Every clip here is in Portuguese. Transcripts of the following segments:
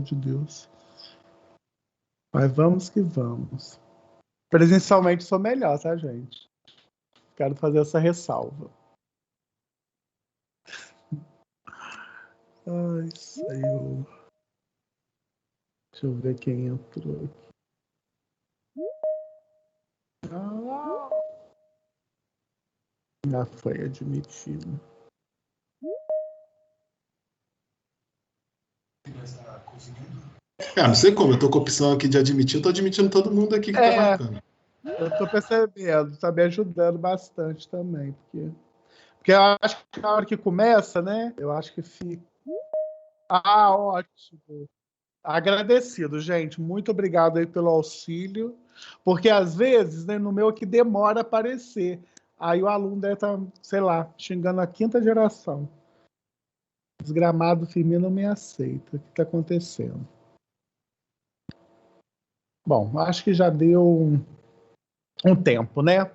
de Deus. Mas vamos que vamos. Presencialmente sou melhor, tá, gente? Quero fazer essa ressalva. Ai, Senhor. Deixa eu ver quem entrou aqui. Já foi admitido. Não sei como, eu tô com a opção aqui de admitir, eu tô admitindo todo mundo aqui que tá marcando. Eu tô percebendo, tá me ajudando bastante também, porque eu acho que na hora que começa, né, eu acho que fica... ótimo. Agradecido, gente, muito obrigado aí pelo auxílio, porque às vezes, né, no meu aqui demora a aparecer, aí o aluno deve estar, sei lá, xingando a 5ª geração. Desgramado Firmino não me aceita, o que está acontecendo? Bom, acho que já deu um tempo, né?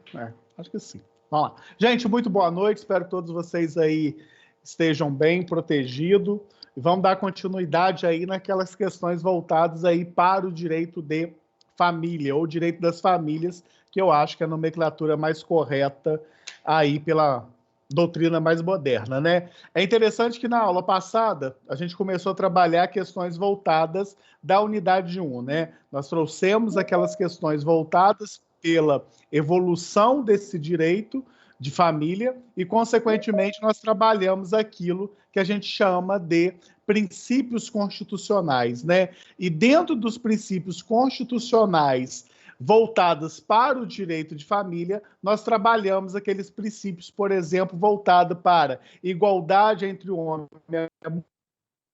Acho que sim. Vamos lá. Gente, muito boa noite. Espero que todos vocês aí estejam bem protegidos. E vamos dar continuidade aí naquelas questões voltadas aí para o direito de família, ou direito das famílias, que eu acho que é a nomenclatura mais correta aí pela doutrina mais moderna, né? É interessante que na aula passada a gente começou a trabalhar questões voltadas da unidade 1, né? Nós trouxemos aquelas questões voltadas pela evolução desse direito de família e, consequentemente, nós trabalhamos aquilo que a gente chama de princípios constitucionais, né? E dentro dos princípios constitucionais voltados para o direito de família, nós trabalhamos aqueles princípios, por exemplo, voltado para igualdade entre o homem e a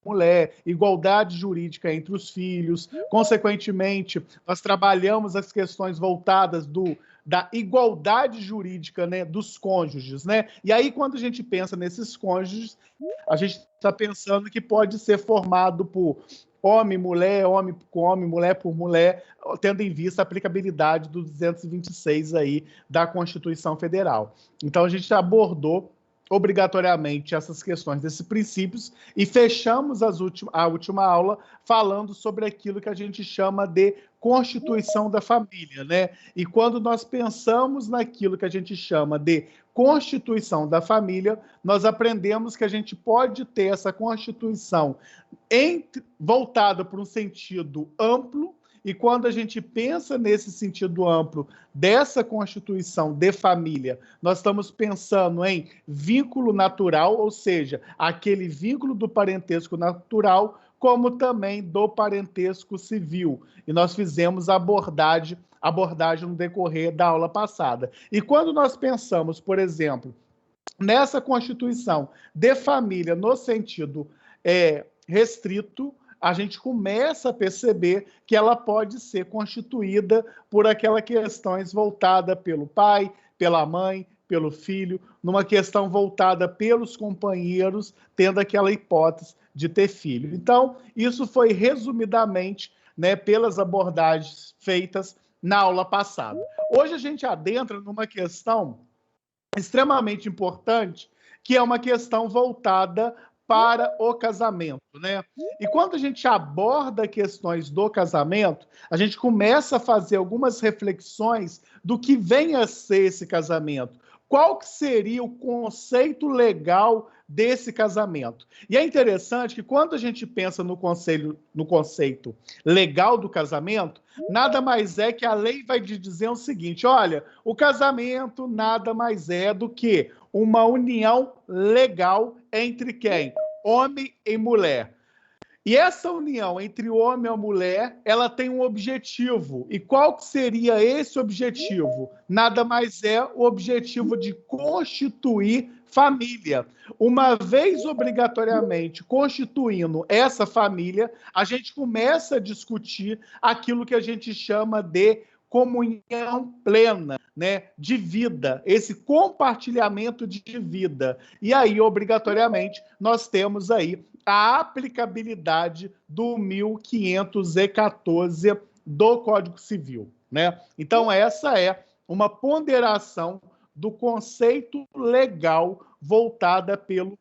mulher, igualdade jurídica entre os filhos. Consequentemente, nós trabalhamos as questões voltadas da igualdade jurídica, né, dos cônjuges, né? E aí, quando a gente pensa nesses cônjuges, a gente está pensando que pode ser formado por homem, mulher, homem com homem, mulher por mulher, tendo em vista a aplicabilidade do 226 aí da Constituição Federal. Então, a gente abordou obrigatoriamente essas questões desses princípios e fechamos a última aula falando sobre aquilo que a gente chama de Constituição da Família, né? E quando nós pensamos naquilo que a gente chama de Constituição da Família, nós aprendemos que a gente pode ter essa Constituição voltada para um sentido amplo, e quando a gente pensa nesse sentido amplo dessa Constituição de família, nós estamos pensando em vínculo natural, ou seja, aquele vínculo do parentesco natural, como também do parentesco civil. E nós fizemos a abordagem no decorrer da aula passada. E quando nós pensamos, por exemplo, nessa Constituição de família no sentido restrito, a gente começa a perceber que ela pode ser constituída por aquelas questões voltadas pelo pai, pela mãe, pelo filho, numa questão voltada pelos companheiros, tendo aquela hipótese de ter filho. Então, isso foi resumidamente, né, pelas abordagens feitas na aula passada. Hoje a gente adentra numa questão extremamente importante, que é uma questão voltada para o casamento, né? E quando a gente aborda questões do casamento, a gente começa a fazer algumas reflexões do que vem a ser esse casamento. Qual que seria o conceito legal desse casamento? E é interessante que quando a gente pensa no conceito legal do casamento, nada mais é que a lei vai dizer o seguinte: olha, o casamento nada mais é do que uma união legal entre quem? Homem e mulher. E essa união entre o homem e a mulher, ela tem um objetivo. E qual que seria esse objetivo? Nada mais é o objetivo de constituir família. Uma vez obrigatoriamente constituindo essa família, a gente começa a discutir aquilo que a gente chama de comunhão plena, né, de vida, esse compartilhamento de vida. E aí, obrigatoriamente, nós temos aí a aplicabilidade do 1514 do Código Civil, né? Então, essa é uma ponderação do conceito legal voltada pelo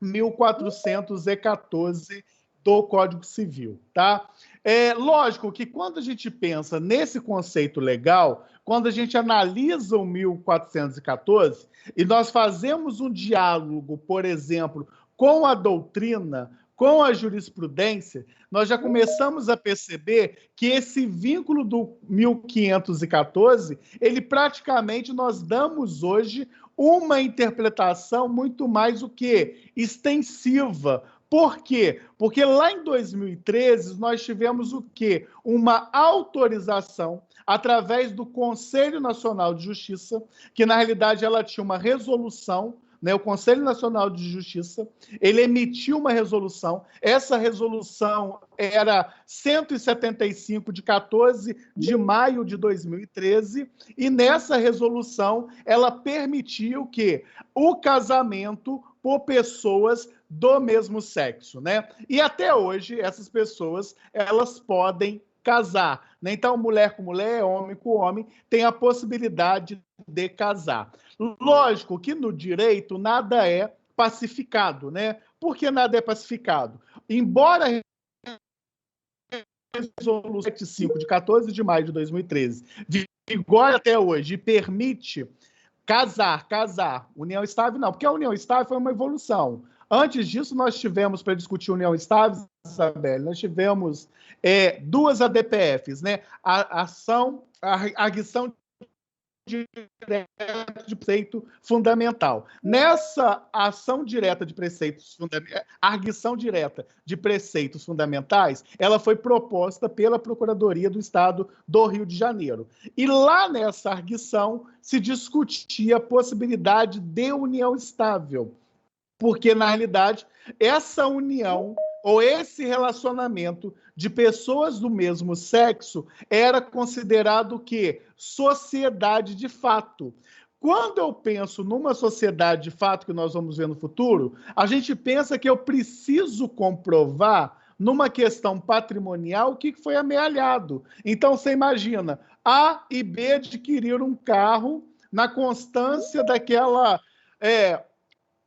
1414 do Código Civil, tá? É lógico que quando a gente pensa nesse conceito legal, quando a gente analisa o 1414 e nós fazemos um diálogo, por exemplo, com a doutrina, com a jurisprudência, nós já começamos a perceber que esse vínculo do 1514, ele praticamente nós damos hoje uma interpretação muito mais o que extensiva. Por quê? Porque lá em 2013 nós tivemos o quê? Uma autorização através do Conselho Nacional de Justiça, que na realidade ela tinha uma resolução, né? O Conselho Nacional de Justiça, ele emitiu uma resolução, essa resolução era 175 de 14 de maio de 2013, e nessa resolução ela permitiu que o casamento por pessoas do mesmo sexo, né? E até hoje essas pessoas elas podem casar, né? Então mulher com mulher, homem com homem tem a possibilidade de casar. Lógico que no direito nada é pacificado, né? Por que nada é pacificado? Embora a resolução 75 de 14 de maio de 2013 vigora até hoje e permite casar, união estável não, porque a união estável foi uma evolução. Antes disso, nós tivemos, para discutir união estável, Isabel, nós tivemos duas ADPFs, né? A arguição direta de preceito fundamental. Nessa ação direta de preceitos fundamentais, arguição direta de preceitos fundamentais, ela foi proposta pela Procuradoria do Estado do Rio de Janeiro. E lá nessa arguição se discutia a possibilidade de união estável, porque, na realidade, essa união ou esse relacionamento de pessoas do mesmo sexo era considerado o quê? Sociedade de fato. Quando eu penso numa sociedade de fato que nós vamos ver no futuro, a gente pensa que eu preciso comprovar numa questão patrimonial o que foi amealhado. Então, você imagina, A e B adquiriram um carro na constância daquela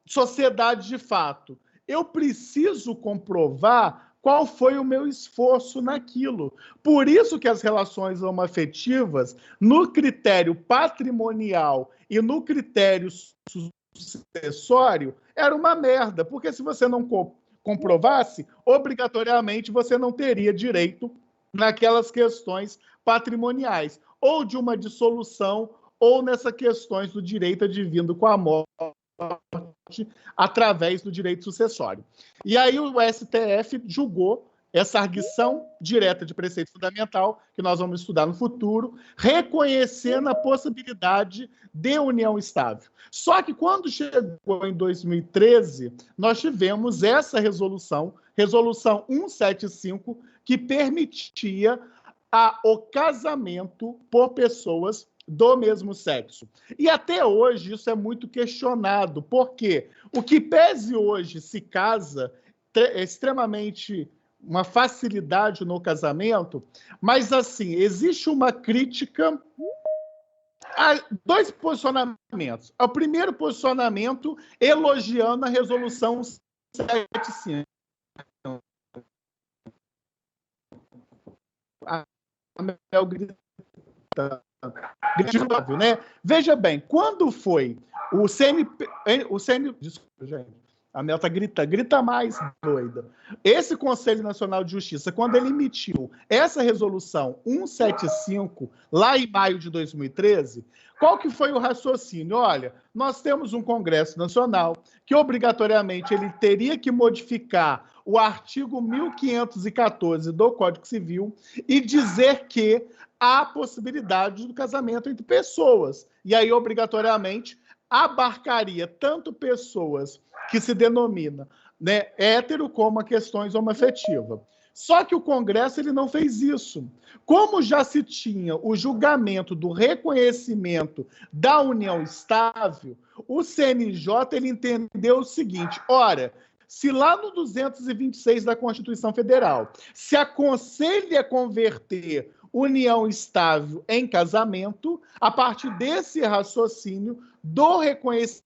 sociedade de fato. Eu preciso comprovar qual foi o meu esforço naquilo. Por isso que as relações homoafetivas, no critério patrimonial e no critério sucessório, era uma merda, porque se você não comprovasse, obrigatoriamente você não teria direito naquelas questões patrimoniais, ou de uma dissolução, ou nessas questões do direito advindo com a morte, através do direito sucessório. E aí o STF julgou essa arguição direta de preceito fundamental, que nós vamos estudar no futuro, reconhecendo a possibilidade de união estável. Só que quando chegou em 2013, nós tivemos essa resolução 175, que permitia o casamento por pessoas do mesmo sexo. E até hoje isso é muito questionado, porque o que pese hoje se casa é extremamente uma facilidade no casamento, mas assim, existe uma crítica a dois posicionamentos. O primeiro posicionamento elogiando a resolução 75. A Mel grita, né? Veja bem, quando foi o desculpa, gente, a Mel grita mais, doida. Esse Conselho Nacional de Justiça, quando ele emitiu essa resolução 175, lá em maio de 2013, qual que foi o raciocínio? Olha, nós temos um Congresso Nacional que, obrigatoriamente, ele teria que modificar o artigo 1514 do Código Civil e dizer que há possibilidade do casamento entre pessoas. E aí, obrigatoriamente, abarcaria tanto pessoas que se denomina, né, hétero como a questões homoafetivas. Só que o Congresso ele não fez isso. Como já se tinha o julgamento do reconhecimento da união estável, o CNJ ele entendeu o seguinte: ora, se lá no 226 da Constituição Federal se aconselha converter união estável em casamento, a partir desse raciocínio do reconhecimento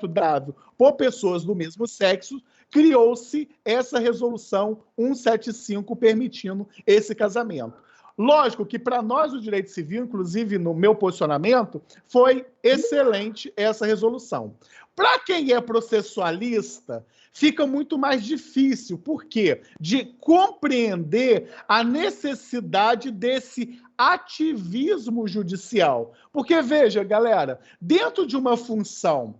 dável por pessoas do mesmo sexo, criou-se essa resolução 175 permitindo esse casamento. Lógico que para nós o direito civil, inclusive no meu posicionamento, foi excelente essa resolução. Para quem é processualista, fica muito mais difícil, por quê? De compreender a necessidade desse ativismo judicial. Porque, veja, galera, dentro de uma função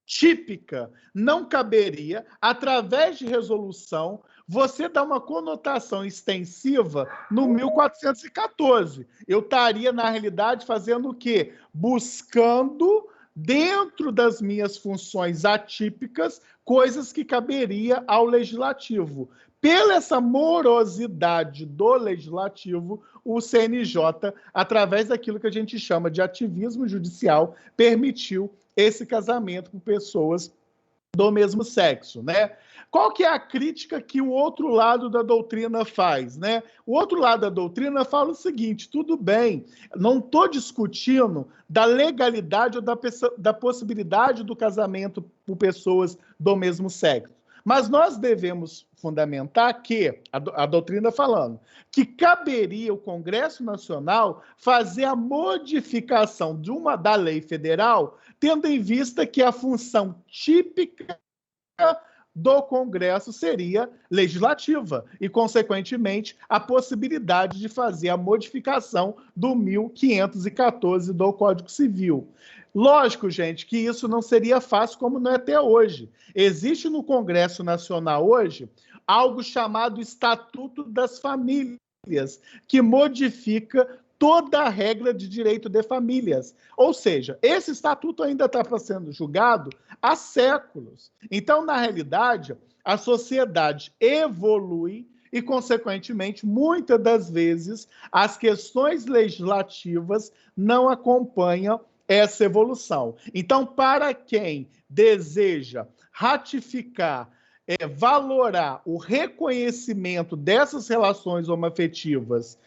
típica, não caberia, através de resolução, você dar uma conotação extensiva no 1414. Eu estaria, na realidade, fazendo o quê? Buscando, dentro das minhas funções atípicas, coisas que caberia ao legislativo. Pela essa morosidade do legislativo, o CNJ, através daquilo que a gente chama de ativismo judicial, permitiu esse casamento com pessoas do mesmo sexo, né? Qual que é a crítica que o outro lado da doutrina faz, né? O outro lado da doutrina fala o seguinte: tudo bem, não estou discutindo da legalidade ou da possibilidade do casamento por pessoas do mesmo sexo, mas nós devemos fundamentar que, a doutrina falando, que caberia o Congresso Nacional fazer a modificação da lei federal, tendo em vista que a função típica do Congresso seria legislativa e, consequentemente, a possibilidade de fazer a modificação do 1514 do Código Civil. Lógico, gente, que isso não seria fácil como não é até hoje. Existe no Congresso Nacional hoje algo chamado Estatuto das Famílias, que modifica toda a regra de direito de famílias. Ou seja, esse estatuto ainda está sendo julgado há séculos. Então, na realidade, a sociedade evolui e, consequentemente, muitas das vezes, as questões legislativas não acompanham essa evolução. Então, para quem deseja ratificar, valorar o reconhecimento dessas relações homoafetivas,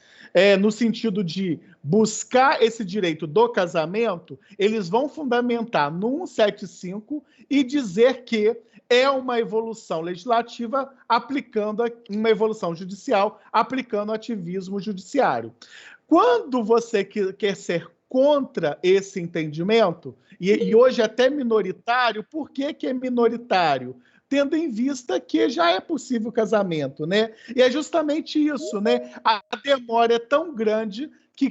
no sentido de buscar esse direito do casamento, eles vão fundamentar no 175 e dizer que é uma evolução legislativa aplicando uma evolução judicial, aplicando ativismo judiciário. Quando você quer ser contra esse entendimento, e hoje até minoritário, por que é minoritário? Tendo em vista que já é possível o casamento, né? E é justamente isso, né? A demora é tão grande que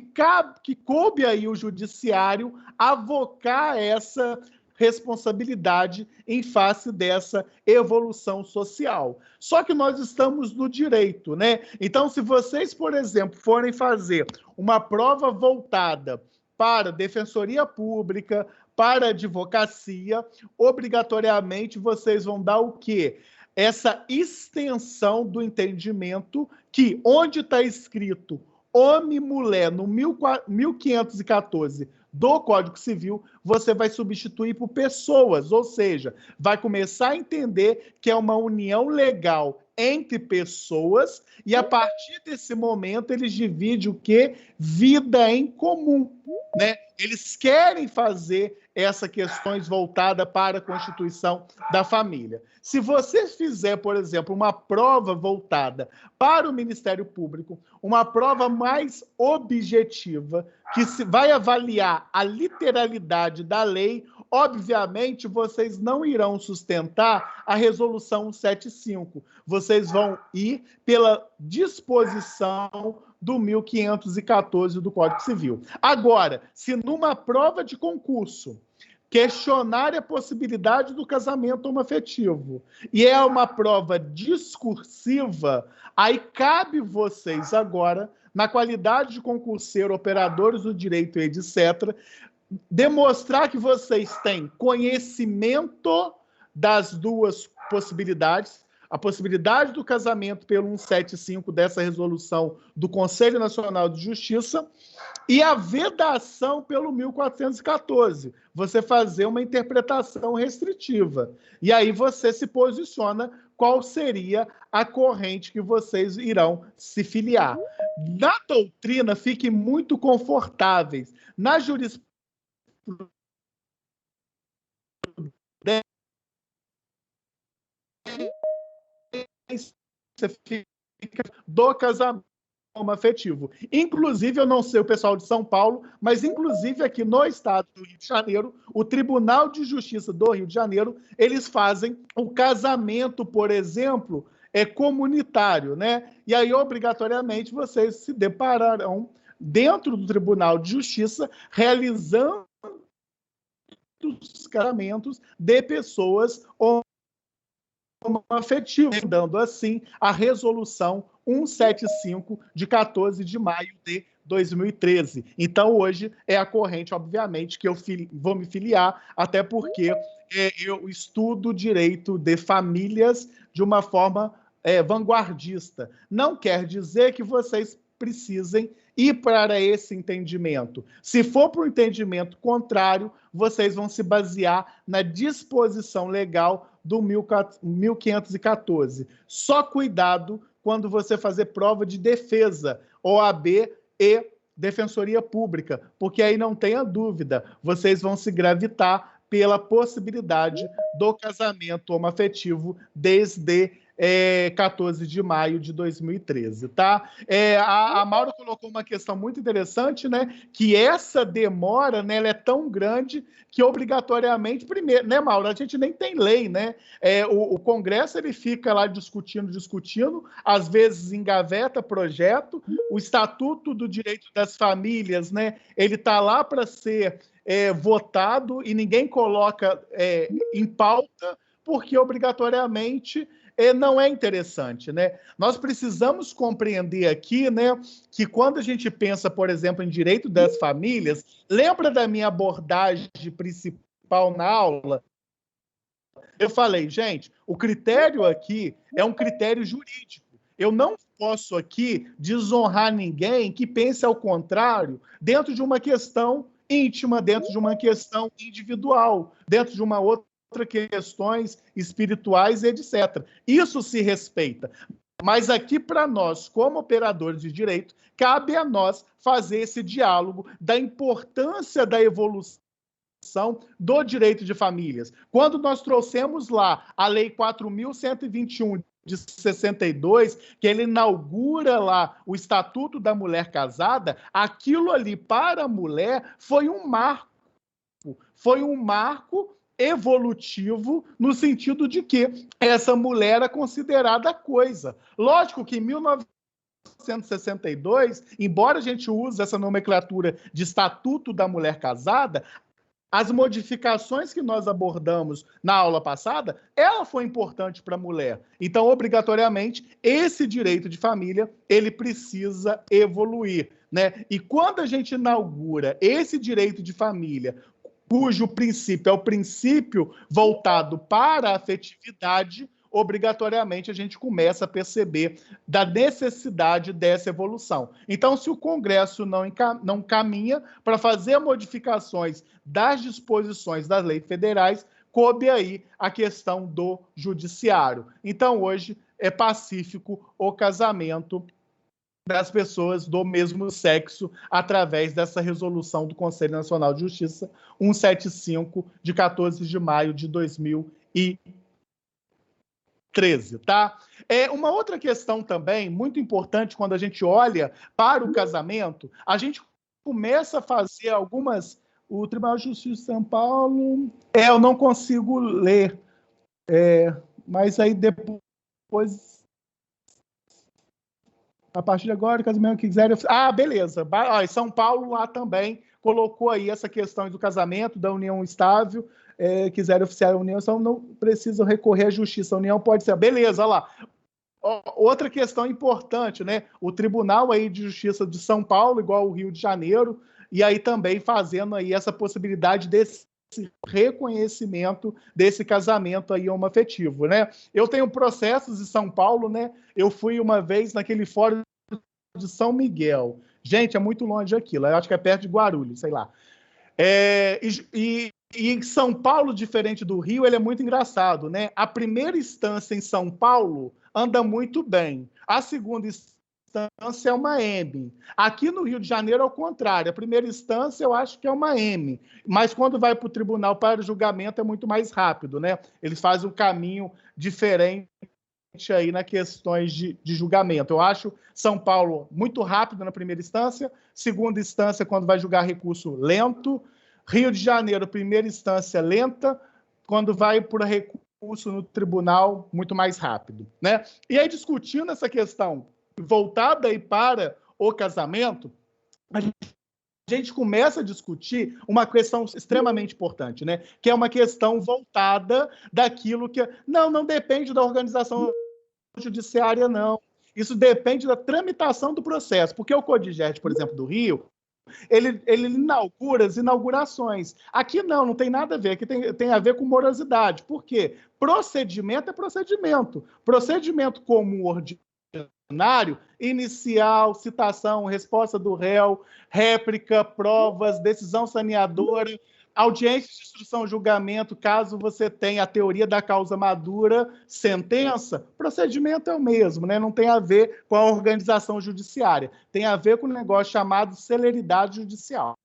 coube aí o judiciário avocar essa responsabilidade em face dessa evolução social. Só que nós estamos no direito, né? Então, se vocês, por exemplo, forem fazer uma prova voltada para defensoria pública, para advocacia, obrigatoriamente vocês vão dar o quê? Essa extensão do entendimento que, onde está escrito homem e mulher no 1514 do Código Civil, você vai substituir por pessoas, ou seja, vai começar a entender que é uma união legal entre pessoas e, a partir desse momento, eles dividem o quê? Vida em comum, né? Eles querem fazer essas questões voltadas para a constituição da família. Se você fizer, por exemplo, uma prova voltada para o Ministério Público, uma prova mais objetiva, que vai avaliar a literalidade da lei, obviamente vocês não irão sustentar a resolução 175. Vocês vão ir pela disposição do 1514 do Código Civil. Agora, se numa prova de concurso questionar a possibilidade do casamento homoafetivo e é uma prova discursiva, aí cabe vocês agora, na qualidade de concurseiro, operadores do direito, etc., demonstrar que vocês têm conhecimento das duas possibilidades, a possibilidade do casamento pelo 175 dessa resolução do Conselho Nacional de Justiça e a vedação pelo 1414, você fazer uma interpretação restritiva. E aí você se posiciona qual seria a corrente que vocês irão se filiar. Na doutrina, fiquem muito confortáveis. Na jurisprudência, fica do casamento homoafetivo. Inclusive, eu não sei o pessoal de São Paulo, mas inclusive aqui no estado do Rio de Janeiro, o Tribunal de Justiça do Rio de Janeiro, eles fazem o casamento, por exemplo, comunitário, né? E aí, obrigatoriamente, vocês se depararão dentro do Tribunal de Justiça realizando os casamentos de pessoas homoafetivas, dando assim a resolução 175 de 14 de maio de 2013. Então, hoje é a corrente, obviamente, que eu vou me filiar, até porque eu estudo direito de famílias de uma forma vanguardista. Não quer dizer que vocês precisem ir para esse entendimento. Se for para o entendimento contrário, vocês vão se basear na disposição legal do 1514. Só cuidado quando você fazer prova de defesa, OAB e Defensoria Pública, porque aí não tenha dúvida, vocês vão se gravitar pela possibilidade do casamento homoafetivo desde 14 de maio de 2013, tá? A Maura colocou uma questão muito interessante, né? Que essa demora, né, ela é tão grande que obrigatoriamente, primeiro, né, Maura? A gente nem tem lei, né? O Congresso ele fica lá discutindo, às vezes engaveta projeto, o Estatuto do Direito das Famílias, né? Ele tá lá para ser votado e ninguém coloca em pauta, porque obrigatoriamente não é interessante, né? Nós precisamos compreender aqui, né, que quando a gente pensa, por exemplo, em direito das famílias, lembra da minha abordagem principal na aula? Eu falei, gente, o critério aqui é um critério jurídico. Eu não posso aqui desonrar ninguém que pense ao contrário dentro de uma questão íntima, dentro de uma questão individual, dentro de uma outra questões espirituais, etc. Isso se respeita. Mas aqui, para nós, como operadores de direito, cabe a nós fazer esse diálogo da importância da evolução do direito de famílias. Quando nós trouxemos lá a Lei 4.121 de 62, que ele inaugura lá o Estatuto da Mulher Casada, aquilo ali para a mulher foi um marco evolutivo no sentido de que essa mulher era considerada coisa. Lógico que em 1962, embora a gente use essa nomenclatura de Estatuto da Mulher Casada, as modificações que nós abordamos na aula passada, ela foi importante para a mulher. Então, obrigatoriamente, esse direito de família, ele precisa evoluir, né? E quando a gente inaugura esse direito de família, cujo princípio é o princípio voltado para a afetividade, obrigatoriamente a gente começa a perceber da necessidade dessa evolução. Então, se o Congresso não caminha para fazer modificações das disposições das leis federais, coube aí a questão do judiciário. Então, hoje é pacífico o casamento das pessoas do mesmo sexo através dessa resolução do Conselho Nacional de Justiça 175 de 14 de maio de 2013, tá? Uma outra questão também muito importante quando a gente olha para o casamento, a gente começa a fazer algumas... O Tribunal de Justiça de São Paulo... eu não consigo ler, mas aí depois... A partir de agora, casamento que quiser... beleza. São Paulo lá também colocou aí essa questão do casamento, da união estável, quiser oficiar a união, então não precisam recorrer à justiça. A união pode ser... Beleza, olha lá. Outra questão importante, né? O Tribunal aí de Justiça de São Paulo, igual o Rio de Janeiro, e aí também fazendo aí essa possibilidade desse reconhecimento desse casamento aí homoafetivo, né? Eu tenho processos em São Paulo, né? Eu fui uma vez naquele fórum de São Miguel. Gente, é muito longe aquilo. Eu acho que é perto de Guarulhos, sei lá. E em São Paulo, diferente do Rio, ele é muito engraçado, né? A primeira instância em São Paulo anda muito bem. A segunda instância é uma M. Aqui no Rio de Janeiro, ao contrário. A primeira instância, eu acho que é uma M. Mas quando vai para o tribunal para o julgamento, é muito mais rápido, né? Eles fazem um caminho diferente aí nas questões de julgamento. Eu acho São Paulo muito rápido na primeira instância, segunda instância, quando vai julgar recurso, lento. Rio de Janeiro, primeira instância, lenta, quando vai por recurso no tribunal, muito mais rápido, né? E aí, discutindo essa questão voltada aí para o casamento, a gente começa a discutir uma questão extremamente importante, né? Que é uma questão voltada daquilo que... Não depende da organização judiciária, não. Isso depende da tramitação do processo, porque o CODIGERT, por exemplo, do Rio, ele inaugura as inaugurações. Aqui não tem nada a ver. Aqui tem a ver com morosidade. Por quê? Procedimento é procedimento. Procedimento comum ordinário, inicial, citação, resposta do réu, réplica, provas, decisão saneadora, audiência de instrução, julgamento, caso você tenha a teoria da causa madura, sentença, procedimento é o mesmo, né? Não tem a ver com a organização judiciária, tem a ver com um negócio chamado celeridade judicial.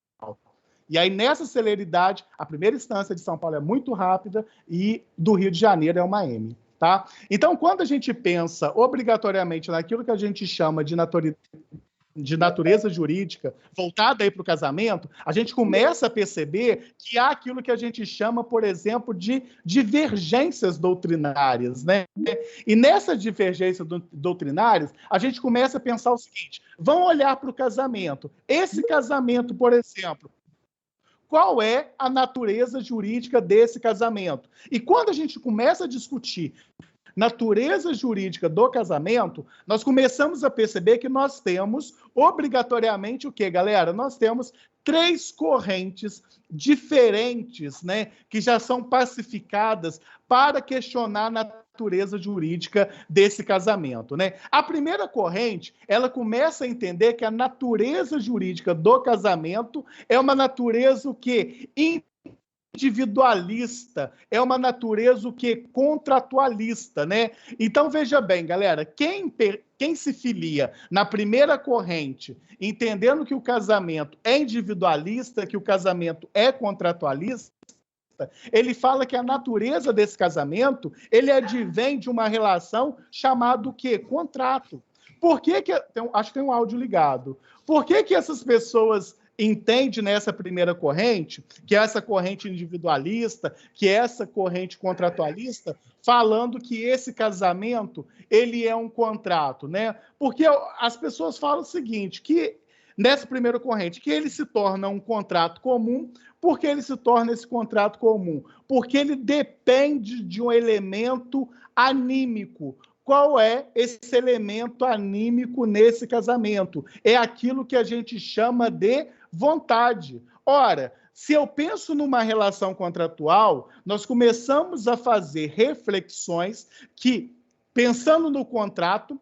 E aí, nessa celeridade, a primeira instância de São Paulo é muito rápida e do Rio de Janeiro é uma M. Tá? Então, quando a gente pensa obrigatoriamente naquilo que a gente chama de natureza jurídica, voltada aí para o casamento, a gente começa a perceber que há aquilo que a gente chama, por exemplo, de divergências doutrinárias, né? E nessas divergências doutrinárias, a gente começa a pensar o seguinte: vamos olhar para o casamento. Esse casamento, por exemplo, qual é a natureza jurídica desse casamento? E quando a gente começa a discutir natureza jurídica do casamento, nós começamos a perceber que nós temos, obrigatoriamente, o quê, galera? Nós temos 3 correntes diferentes, né, que já são pacificadas para questionar a natureza jurídica desse casamento, né? A primeira corrente, ela começa a entender que a natureza jurídica do casamento é uma natureza o quê? Individualista, é uma natureza o quê? Contratualista, né? Então, veja bem, galera, quem se filia na primeira corrente, entendendo que o casamento é individualista, que o casamento é contratualista, ele fala que a natureza desse casamento, ele advém de uma relação chamada o quê? Contrato. Por que acho que tem um áudio ligado. Por que essas pessoas entendem nessa primeira corrente, que é essa corrente individualista, que é essa corrente contratualista, falando que esse casamento, ele é um contrato, né? Porque as pessoas falam o seguinte, que nessa primeira corrente, que ele se torna um contrato comum. Por que ele se torna esse contrato comum? Porque ele depende de um elemento anímico. Qual é esse elemento anímico nesse casamento? É aquilo que a gente chama de vontade. Ora, se eu penso numa relação contratual, nós começamos a fazer reflexões que, pensando no contrato,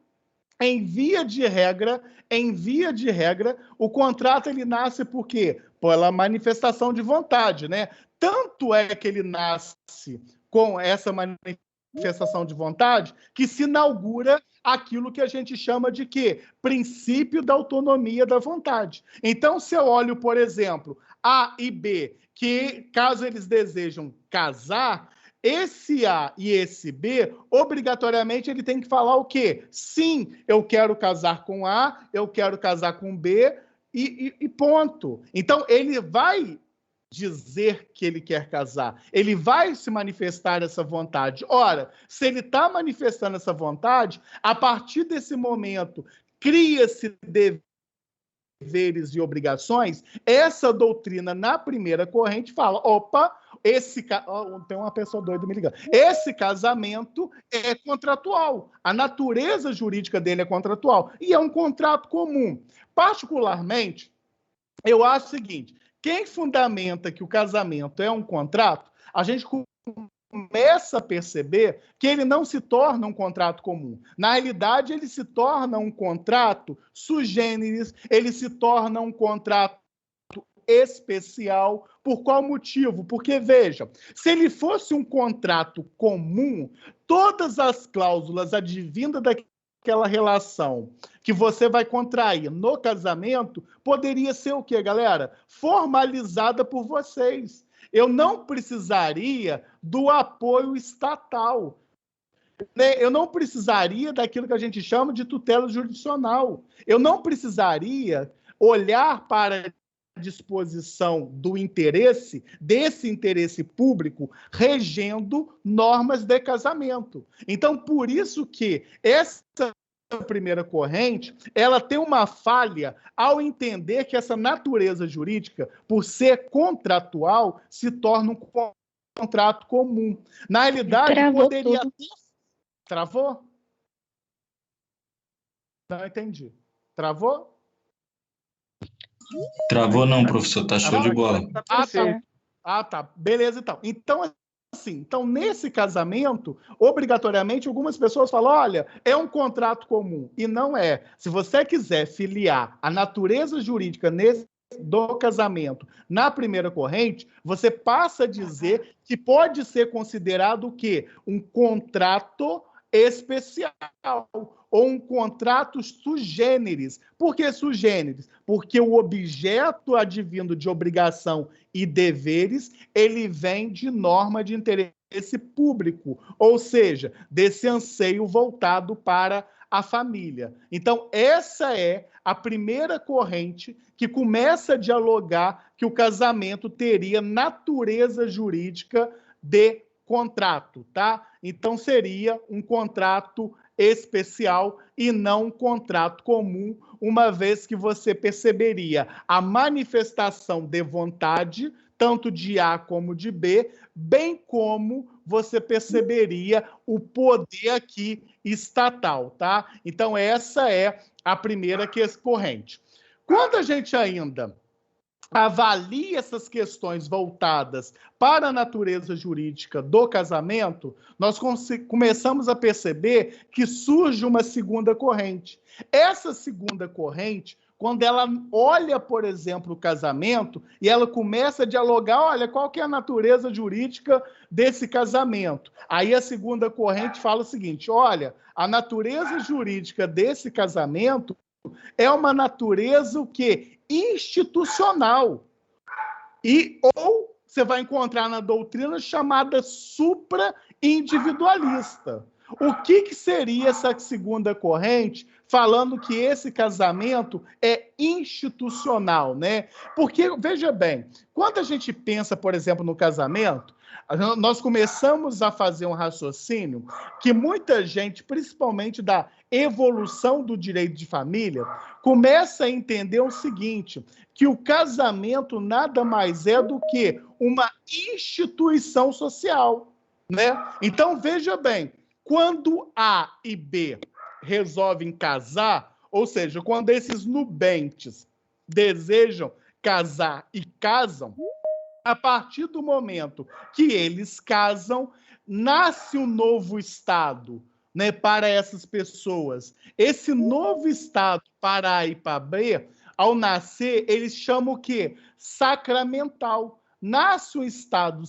em via de regra, o contrato ele nasce por quê? Pela manifestação de vontade, né? Tanto é que ele nasce com essa manifestação de vontade que se inaugura aquilo que a gente chama de quê? Princípio da autonomia da vontade. Então, se eu olho, por exemplo, A e B, que caso eles desejam casar, esse A e esse B, obrigatoriamente, ele tem que falar o quê? Sim, eu quero casar com A, eu quero casar com B, e ponto. Então, ele vai dizer que ele quer casar. Ele vai se manifestar essa vontade. Ora, se ele está manifestando essa vontade, a partir desse momento, cria-se deveres e obrigações. Essa doutrina, na primeira corrente, fala, opa, tem uma pessoa doida me ligando. Esse casamento é contratual. A natureza jurídica dele é contratual. E é um contrato comum. Particularmente, eu acho o seguinte, quem fundamenta que o casamento é um contrato, a gente começa a perceber que ele não se torna um contrato comum. Na realidade, ele se torna um contrato sui generis, ele se torna um contrato especial. Por qual motivo? Porque, veja, se ele fosse um contrato comum, todas as cláusulas advindas daquela relação que você vai contrair no casamento, poderia ser o quê, galera? Formalizada por vocês. Eu não precisaria do apoio estatal. né, eu não precisaria daquilo que a gente chama de tutela jurisdicional. Eu não precisaria olhar para a disposição do interesse, desse interesse público, regendo normas de casamento. Então, por isso que essa primeira corrente, ela tem uma falha ao entender que essa natureza jurídica, por ser contratual, se torna um contrato comum. Na realidade, Travou poderia tudo. ter... Travou? Não entendi. Travou? Travou não, professor, tá show de bola. Tá. Beleza, então. Então, assim, então, nesse casamento, obrigatoriamente, algumas pessoas falam, olha, é um contrato comum. E não é. Se você quiser filiar a natureza jurídica do casamento na primeira corrente, você passa a dizer que pode ser considerado o quê? Um contrato especial ou um contrato sui generis. Por que sui generis? Porque o objeto advindo de obrigação e deveres, ele vem de norma de interesse público, ou seja, desse anseio voltado para a família. Então, essa é a primeira corrente que começa a dialogar que o casamento teria natureza jurídica de contrato, tá? Então, seria um contrato especial e não um contrato comum, uma vez que você perceberia a manifestação de vontade, tanto de A como de B, bem como você perceberia o poder aqui estatal, tá? Então, essa é a primeira corrente. Quando a gente ainda avalia essas questões voltadas para a natureza jurídica do casamento, nós começamos a perceber que surge uma segunda corrente. Essa segunda corrente, quando ela olha, por exemplo, o casamento e ela começa a dialogar, olha, qual que é a natureza jurídica desse casamento? Aí a segunda corrente fala o seguinte, olha, a natureza jurídica desse casamento é uma natureza o quê? Institucional. Ou você vai encontrar na doutrina chamada supra-individualista. O que seria essa segunda corrente falando que esse casamento é institucional, né? Porque, veja bem, quando a gente pensa, por exemplo, no casamento, nós começamos a fazer um raciocínio que muita gente, principalmente da evolução do direito de família, começa a entender o seguinte, que o casamento nada mais é do que uma instituição social, né? Então, veja bem, quando A e B resolvem casar, ou seja, quando esses nubentes desejam casar e casam, a partir do momento que eles casam, nasce um novo Estado, né, para essas pessoas. Esse novo Estado para A e para B, ao nascer, eles chamam o quê? Sacramental. Nasce um Estado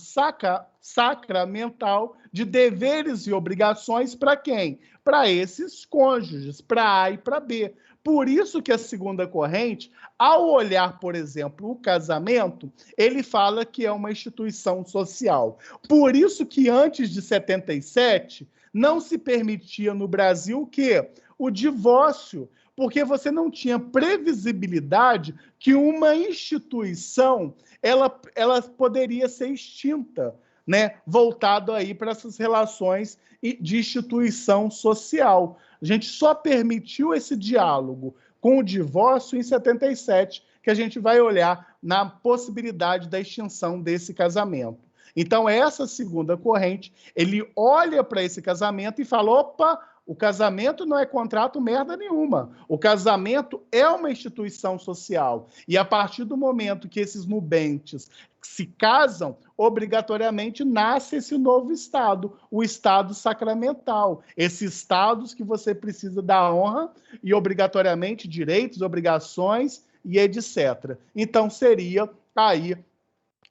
sacramental de deveres e obrigações para quem? Para esses cônjuges, para A e para B. Por isso que a segunda corrente, ao olhar, por exemplo, o casamento, ele fala que é uma instituição social. Por isso que antes de 77, não se permitia no Brasil o quê? O divórcio, porque você não tinha previsibilidade que uma instituição ela poderia ser extinta, né? Voltado aí para essas relações de instituição social. A gente só permitiu esse diálogo com o divórcio em 77, que a gente vai olhar na possibilidade da extinção desse casamento. Então, essa segunda corrente, ele olha para esse casamento e fala, opa, o casamento não é contrato merda nenhuma. O casamento é uma instituição social. E a partir do momento que esses nubentes se casam, obrigatoriamente nasce esse novo Estado, o Estado sacramental. Esses Estados que você precisa da honra e obrigatoriamente direitos, obrigações e etc. Então, seria aí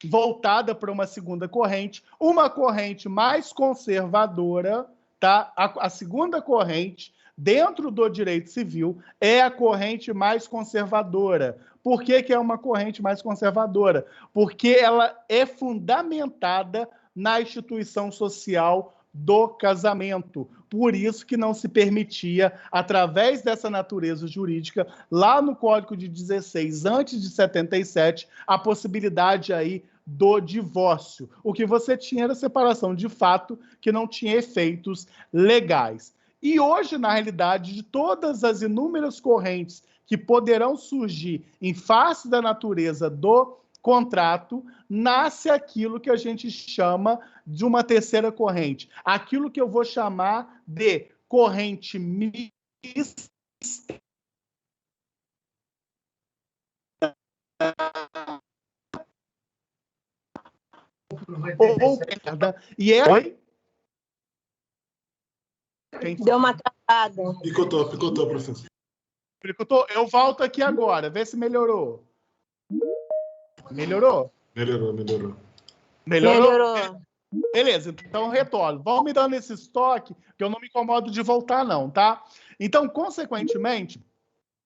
voltada para uma segunda corrente, uma corrente mais conservadora, tá? A segunda corrente, dentro do direito civil, é a corrente mais conservadora. Por que é uma corrente mais conservadora? Porque ela é fundamentada na instituição social do casamento. Por isso que não se permitia, através dessa natureza jurídica, lá no Código de 16, antes de 77, a possibilidade aí do divórcio. O que você tinha era separação de fato, que não tinha efeitos legais. E hoje, na realidade, de todas as inúmeras correntes que poderão surgir em face da natureza do contrato, nasce aquilo que a gente chama de uma terceira corrente. Aquilo que eu vou chamar de corrente mista ou e é... Deu uma travada. Picotou, professor. Eu volto aqui agora, vê se melhorou. Melhorou? Melhorou. Beleza, então retorno. Vão me dando esse estoque, que eu não me incomodo de voltar, não, tá? Então, consequentemente,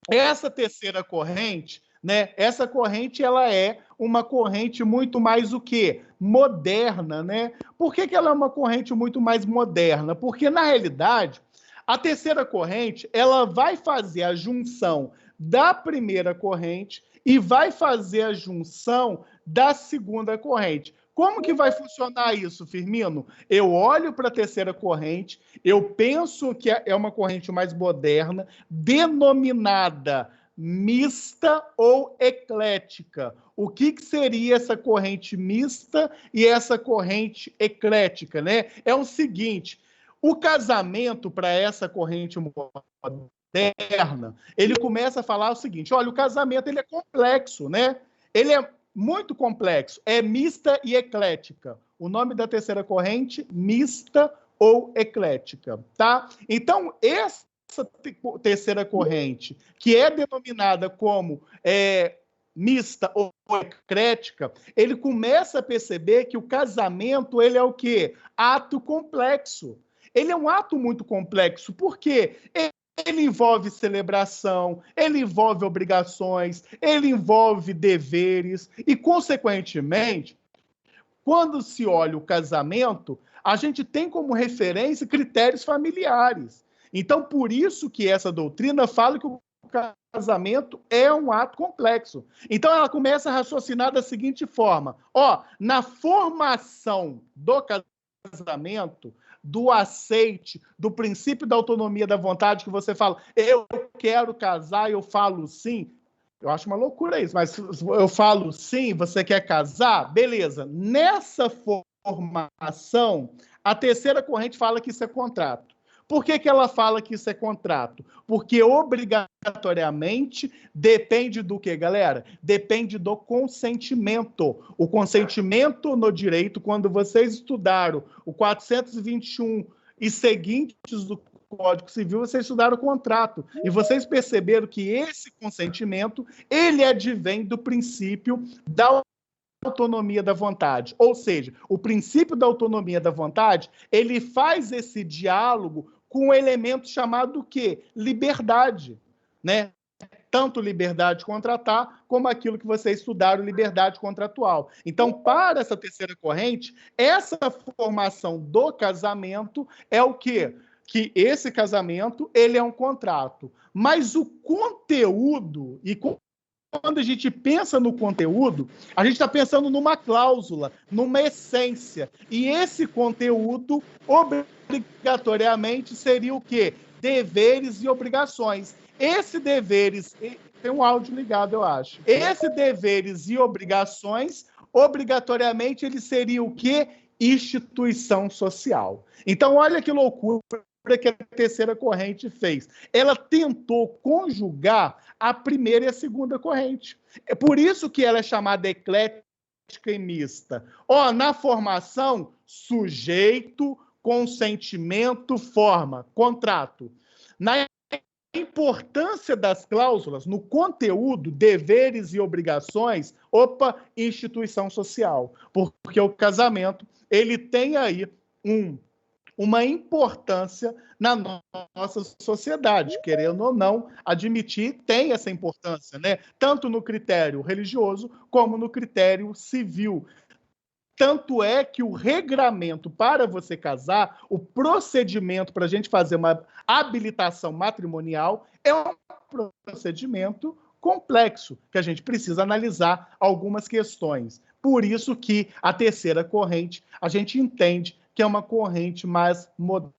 essa terceira corrente, né? Essa corrente, ela é uma corrente muito mais o quê? Moderna, né? Por que ela é uma corrente muito mais moderna? Porque, na realidade, a terceira corrente, ela vai fazer a junção da primeira corrente e vai fazer a junção da segunda corrente. Como que vai funcionar isso, Firmino? Eu olho para a terceira corrente, eu penso que é uma corrente mais moderna, denominada mista ou eclética. O que seria essa corrente mista e essa corrente eclética, né? É o seguinte, o casamento para essa corrente moderna, ele começa a falar o seguinte, olha, o casamento ele é complexo, né? Ele é muito complexo, é mista e eclética. O nome da terceira corrente, mista ou eclética, tá? Então, essa terceira corrente, que é denominada como mista ou eclética, ele começa a perceber que o casamento, ele é o quê? Ato complexo. Ele é um ato muito complexo, por quê? Ele envolve celebração, ele envolve obrigações, ele envolve deveres e, consequentemente, quando se olha o casamento, a gente tem como referência critérios familiares. Então, por isso que essa doutrina fala que o casamento é um ato complexo. Então, ela começa a raciocinar da seguinte forma, na formação do casamento, do aceite, do princípio da autonomia da vontade, que você fala, eu quero casar, eu falo sim. Eu acho uma loucura isso, mas eu falo sim, você quer casar? Beleza. Nessa formação, a terceira corrente fala que isso é contrato. Por que ela fala que isso é contrato? Porque obrigatoriamente depende do quê, galera? Depende do consentimento. O consentimento no direito, quando vocês estudaram o 421 e seguintes do Código Civil, vocês estudaram o contrato. E vocês perceberam que esse consentimento, ele advém do princípio da autonomia da vontade. Ou seja, o princípio da autonomia da vontade, ele faz esse diálogo com um elemento chamado o quê? Liberdade, né? Tanto liberdade de contratar, como aquilo que vocês estudaram, liberdade contratual. Então, para essa terceira corrente, essa formação do casamento é o quê? Que esse casamento, ele é um contrato. Mas o conteúdo, e quando a gente pensa no conteúdo, a gente está pensando numa cláusula, numa essência. E esse conteúdo, obrigatoriamente, seria o quê? Deveres e obrigações. Esse deveres... Tem um áudio ligado, eu acho. Esse deveres e obrigações, obrigatoriamente, ele seria o quê? Instituição social. Então, olha que loucura que a terceira corrente fez. Ela tentou conjugar a primeira e a segunda corrente. É por isso que ela é chamada eclética e mista. Na formação, sujeito, consentimento, forma, contrato. Na importância das cláusulas, no conteúdo, deveres e obrigações, instituição social. Porque o casamento, ele tem aí uma importância na nossa sociedade, querendo ou não admitir, tem essa importância, né? Tanto no critério religioso como no critério civil. Tanto é que o regramento para você casar, o procedimento para a gente fazer uma habilitação matrimonial é um procedimento complexo, que a gente precisa analisar algumas questões. Por isso que a terceira corrente, a gente entende que é uma corrente mais moderna,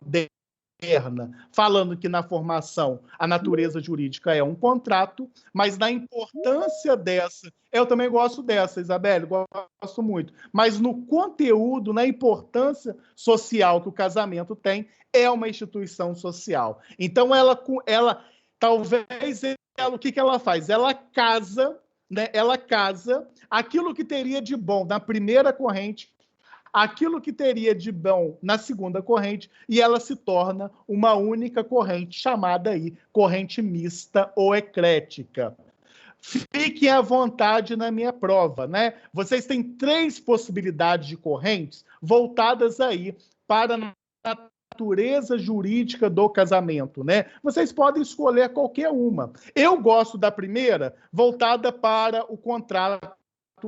falando que na formação a natureza jurídica é um contrato, mas na importância dessa, eu também gosto dessa, Isabelle, gosto muito, mas no conteúdo, na importância social que o casamento tem, é uma instituição social. Então, ela talvez, o que ela faz? Ela casa, né? Ela casa aquilo que teria de bom na primeira corrente, aquilo que teria de bom na segunda corrente, e ela se torna uma única corrente, chamada aí corrente mista ou eclética. Fiquem à vontade na minha prova, né? Vocês têm 3 possibilidades de correntes voltadas aí para a natureza jurídica do casamento, né? Vocês podem escolher qualquer uma. Eu gosto da primeira, voltada para o contrato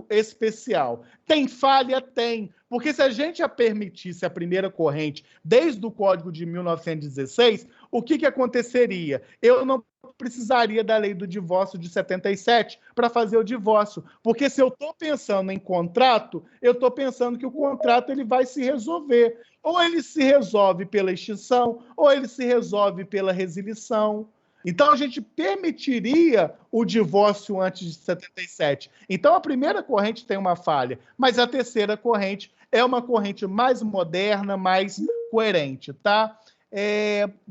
especial. Tem falha? Tem. Porque se a gente a permitisse a primeira corrente desde o Código de 1916, o que aconteceria? Eu não precisaria da lei do divórcio de 77 para fazer o divórcio. Porque se eu estou pensando em contrato, eu estou pensando que o contrato ele vai se resolver. Ou ele se resolve pela extinção, ou ele se resolve pela resilição. Então, a gente permitiria o divórcio antes de 77. Então, a primeira corrente tem uma falha, mas a terceira corrente é uma corrente mais moderna, mais coerente, tá?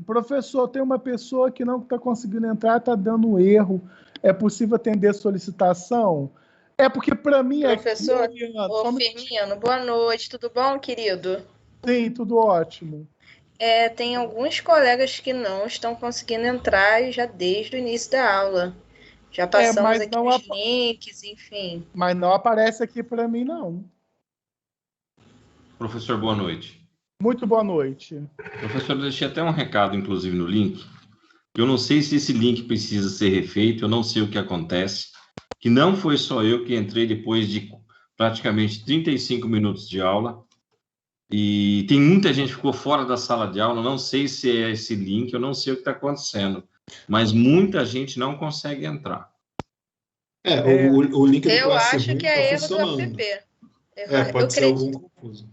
Professor, tem uma pessoa que não está conseguindo entrar, está dando erro. É possível atender a solicitação? É porque, para mim... Professor, Firmino, boa noite. Tudo bom, querido? Sim, tudo ótimo. Tem alguns colegas que não estão conseguindo entrar já desde o início da aula. Já passamos aqui os links, enfim. Mas não aparece aqui para mim, não. Professor, boa noite. Muito boa noite. Professor, eu deixei até um recado, inclusive, no link. Eu não sei se esse link precisa ser refeito, eu não sei o que acontece. Que não foi só eu que entrei depois de praticamente 35 minutos de aula. E tem muita gente que ficou fora da sala de aula, não sei se é esse link, eu não sei o que está acontecendo, mas muita gente não consegue entrar. O link do eu Classroom acho que é erro do app. Pode ser algum confuso.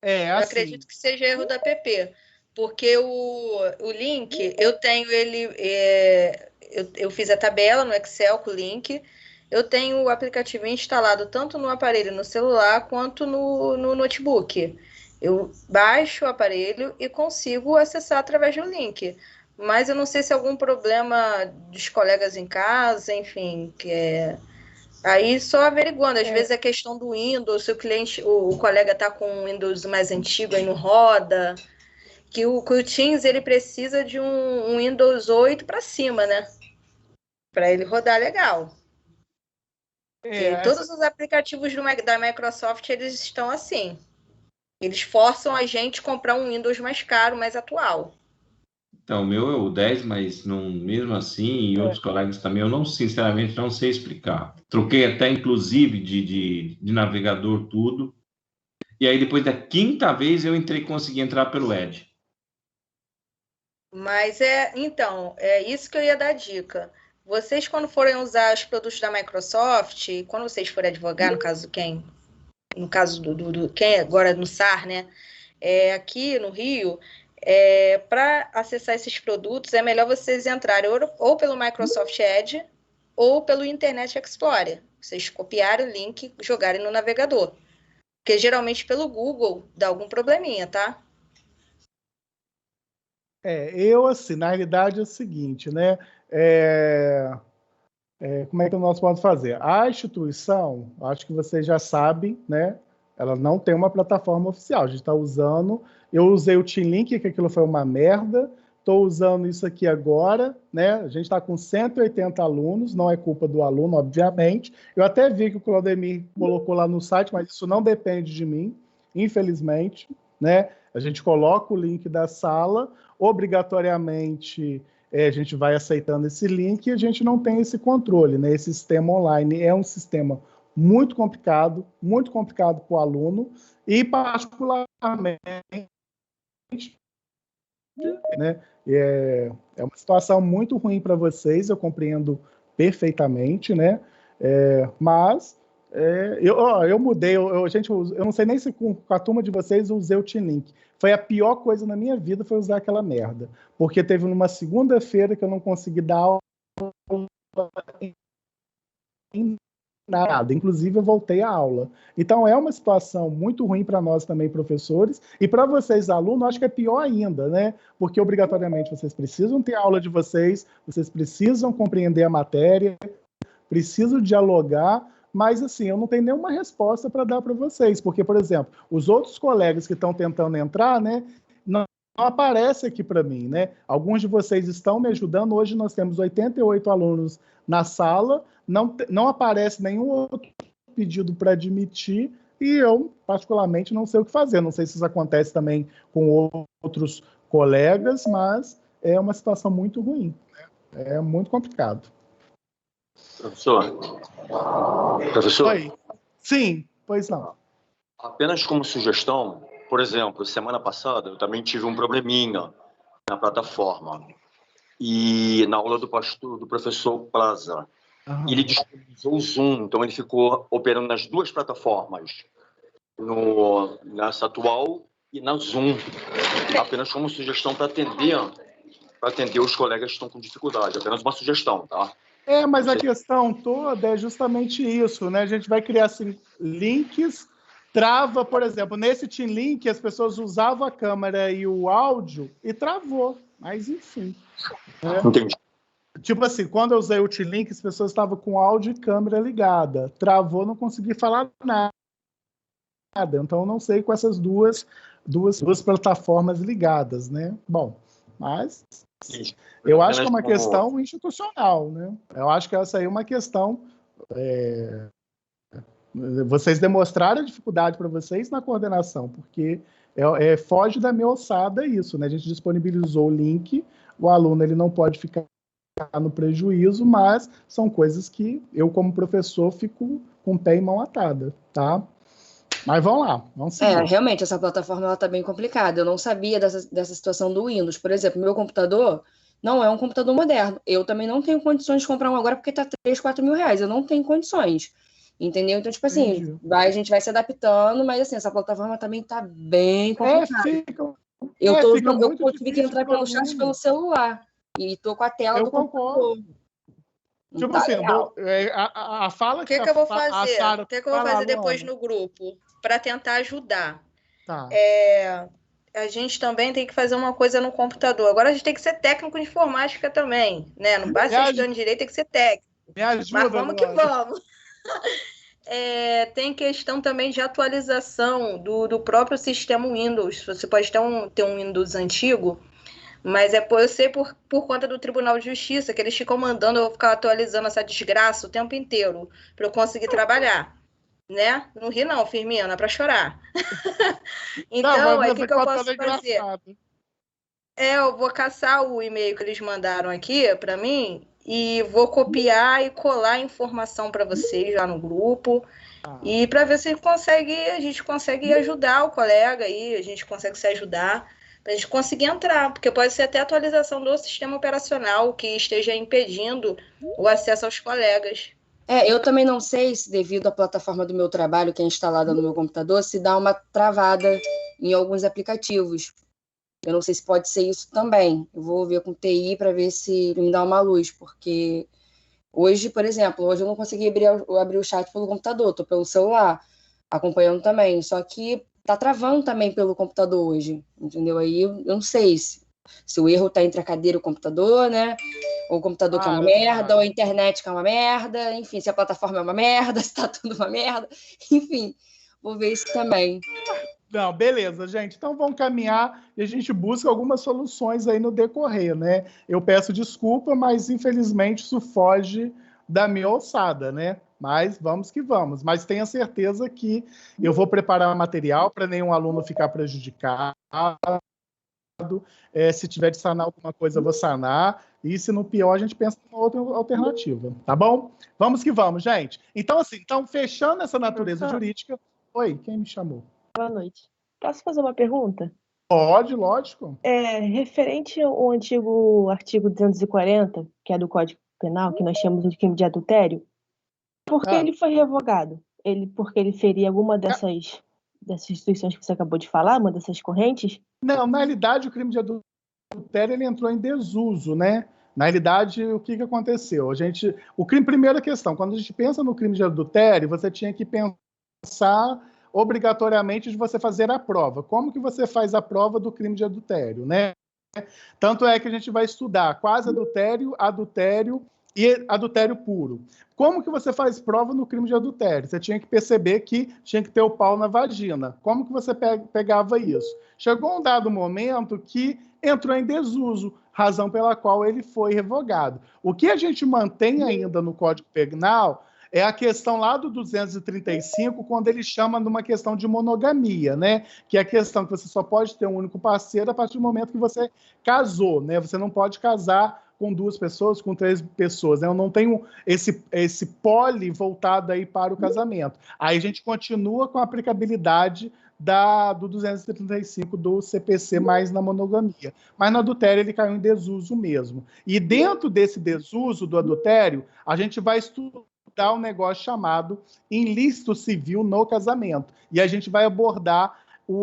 Eu acredito que seja erro da app, porque o link, eu tenho ele, eu fiz a tabela no Excel com o link, eu tenho o aplicativo instalado tanto no aparelho, no celular, quanto no notebook. Eu baixo o aparelho e consigo acessar através do link. Mas eu não sei se é algum problema dos colegas em casa, enfim, Aí só averiguando, às vezes é questão do Windows, se o cliente, o colega está com um Windows mais antigo aí não roda, que o Teams ele precisa de um Windows 8 para cima, né? Para ele rodar legal. E todos os aplicativos da Microsoft, eles estão assim. Eles forçam a gente a comprar um Windows mais caro, mais atual. Então, o meu é o 10, mas não, mesmo assim, e outros colegas também, eu sinceramente, não sei explicar. Troquei até, inclusive, de navegador, tudo. E aí, depois da 5ª vez, eu consegui entrar pelo Edge. Mas então, é isso que eu ia dar dica. Vocês, quando forem usar os produtos da Microsoft, quando vocês forem advogar, no caso do quem agora no SAR, né? Aqui no Rio, para acessar esses produtos, é melhor vocês entrarem ou pelo Microsoft Edge ou pelo Internet Explorer. Vocês copiarem o link e jogarem no navegador. Porque geralmente pelo Google dá algum probleminha, tá? Na realidade é o seguinte, né? Como é que nós podemos fazer? A instituição, acho que vocês já sabem, né? Ela não tem uma plataforma oficial. A gente está usando... Eu usei o Team Link, que aquilo foi uma merda. Estou usando isso aqui agora, né? A gente está com 180 alunos, não é culpa do aluno, obviamente. Eu até vi que o Claudemir colocou lá no site, mas isso não depende de mim, infelizmente, né? A gente coloca o link da sala, obrigatoriamente a gente vai aceitando esse link e a gente não tem esse controle, né? Esse sistema online é um sistema muito complicado para o aluno, e particularmente, né, é uma situação muito ruim para vocês, eu compreendo perfeitamente, né? Mas eu mudei, gente, eu não sei nem se com a turma de vocês eu usei o T-Link. Foi a pior coisa na minha vida, foi usar aquela merda. Porque teve numa segunda-feira que eu não consegui dar aula em nada. Inclusive, eu voltei à aula. Então, é uma situação muito ruim para nós também, professores, e para vocês, alunos, acho que é pior ainda, né? Porque, obrigatoriamente, vocês precisam ter aula de vocês precisam compreender a matéria, precisam dialogar, mas, assim, eu não tenho nenhuma resposta para dar para vocês, porque, por exemplo, os outros colegas que estão tentando entrar, né, não aparece aqui para mim, né? Alguns de vocês estão me ajudando. Hoje nós temos 88 alunos na sala, não aparece nenhum outro pedido para admitir, e eu, particularmente, não sei o que fazer. Não sei se isso acontece também com outros colegas, mas é uma situação muito ruim, né? É muito complicado. Professor? Oi. Sim, pois não. Apenas como sugestão, por exemplo, semana passada eu também tive um probleminha na plataforma, e na aula do professor Plaza. Ele disponibilizou o Zoom, então ele ficou operando nas duas plataformas, nessa atual e na Zoom, apenas como sugestão para atender os colegas que estão com dificuldade, apenas uma sugestão, tá? Mas a questão toda é justamente isso, né? A gente vai criar assim, links, trava, por exemplo, nesse Team Link as pessoas usavam a câmera e o áudio e travou, mas enfim. Né? Entendi. Tipo assim, quando eu usei o Team Link, as pessoas estavam com áudio e câmera ligada. Travou, não consegui falar nada. Então, eu não sei com essas duas plataformas ligadas, né? Bom, mas eu acho que é uma questão institucional, né? Eu acho que essa aí é uma questão... Vocês demonstraram a dificuldade para vocês na coordenação, porque foge da minha alçada isso, né? A gente disponibilizou o link, o aluno ele não pode ficar no prejuízo, mas são coisas que eu, como professor, fico com o pé e mão atada, tá? Mas vamos lá, vamos seguir. Realmente, essa plataforma está bem complicada. Eu não sabia dessa situação do Windows. Por exemplo, meu computador não é um computador moderno. Eu também não tenho condições de comprar um agora porque está 3, 4 mil reais. Eu não tenho condições. Entendeu? Então, tipo assim, a gente vai se adaptando, mas assim, essa plataforma também está bem complicada. Eu tive que entrar pelo chat pelo celular. E tô com a tela do computador. Tipo assim, a fala que eu vou fazer? O que eu vou fazer depois no grupo para tentar ajudar? Tá. A gente também tem que fazer uma coisa no computador. Agora a gente tem que ser técnico de informática também, né? Não basta ser estudante de direito, tem que ser técnico. Me ajuda, mas vamos que vamos. Tem questão também de atualização do próprio sistema Windows. Você pode ter um Windows antigo, mas eu sei por conta do Tribunal de Justiça, que eles ficam mandando eu ficar atualizando essa desgraça o tempo inteiro para eu conseguir trabalhar, né? Não ri não, Firmina, é para chorar. Então, o que eu posso fazer? Eu vou caçar o e-mail que eles mandaram aqui para mim e vou copiar e colar a informação para vocês lá no grupo, e para ver se a gente consegue ajudar o colega aí, a gente consegue se ajudar, para a gente conseguir entrar, porque pode ser até atualização do sistema operacional que esteja impedindo o acesso aos colegas. Eu também não sei se, devido à plataforma do meu trabalho, que é instalada no meu computador, se dá uma travada em alguns aplicativos. Eu não sei se pode ser isso também. Eu vou ver com o TI para ver se me dá uma luz, porque hoje, por exemplo, eu não consegui abrir o chat pelo computador, estou pelo celular, acompanhando também, só que tá travando também pelo computador hoje, entendeu? Aí eu não sei se o erro está entre a cadeira e o computador, né? Ou o computador que é uma merda, ou a internet que é uma merda, enfim, se a plataforma é uma merda, se tá tudo uma merda, enfim, vou ver isso também. Não, beleza, gente. Então vamos caminhar e a gente busca algumas soluções aí no decorrer, né? Eu peço desculpa, mas infelizmente isso foge da minha alçada, né? Mas vamos que vamos. Mas tenha certeza que eu vou preparar material para nenhum aluno ficar prejudicado. Se tiver de sanar alguma coisa, eu vou sanar. E se no pior, a gente pensa em uma outra alternativa. Tá bom? Vamos que vamos, gente. Então, assim, fechando essa natureza jurídica... Oi, quem me chamou? Boa noite. Posso fazer uma pergunta? Pode, lógico. Referente ao antigo artigo 240, que é do Código Penal, que nós chamamos de crime de adultério, por que ele foi revogado? Porque ele feria alguma dessas instituições que você acabou de falar, uma dessas correntes? Não, na realidade, o crime de adultério ele entrou em desuso, né? Na realidade, o que aconteceu? Primeira questão, quando a gente pensa no crime de adultério, você tinha que pensar obrigatoriamente de você fazer a prova. Como que você faz a prova do crime de adultério, né? Tanto é que a gente vai estudar quase adultério, adultério e adultério puro. Como que você faz prova no crime de adultério? Você tinha que perceber que tinha que ter o pau na vagina. Como que você pegava isso? Chegou um dado momento que entrou em desuso, razão pela qual ele foi revogado. O que a gente mantém ainda no Código Penal é a questão lá do 235, quando ele chama de uma questão de monogamia, né? Que é a questão que você só pode ter um único parceiro a partir do momento que você casou, né? Você não pode casar com 2 pessoas, com 3 pessoas, né? Eu não tenho esse poli voltado aí para o casamento. Aí a gente continua com a aplicabilidade do 235 do CPC mais na monogamia. Mas no adultério ele caiu em desuso mesmo. E dentro desse desuso do adultério, a gente vai estudar um negócio chamado ilícito civil no casamento. E a gente vai abordar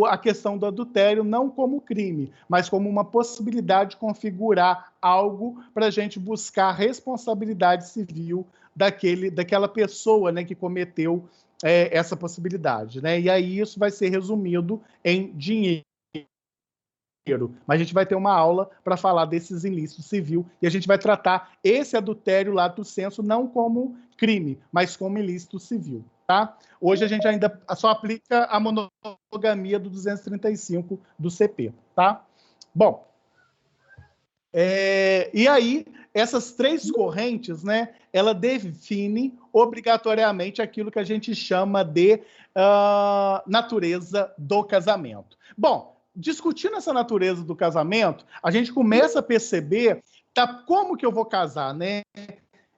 a questão do adultério não como crime, mas como uma possibilidade de configurar algo para a gente buscar responsabilidade civil daquela pessoa, né, que cometeu essa possibilidade, né? E aí isso vai ser resumido em dinheiro. Mas a gente vai ter uma aula para falar desses ilícitos civil e a gente vai tratar esse adultério lá do senso não como crime, mas como ilícito civil, tá? Hoje a gente ainda só aplica a monogamia do 235 do CP, tá? Bom, e aí essas 3 correntes, né, ela define obrigatoriamente aquilo que a gente chama de natureza do casamento. Bom, discutindo essa natureza do casamento, a gente começa a perceber como que eu vou casar, né?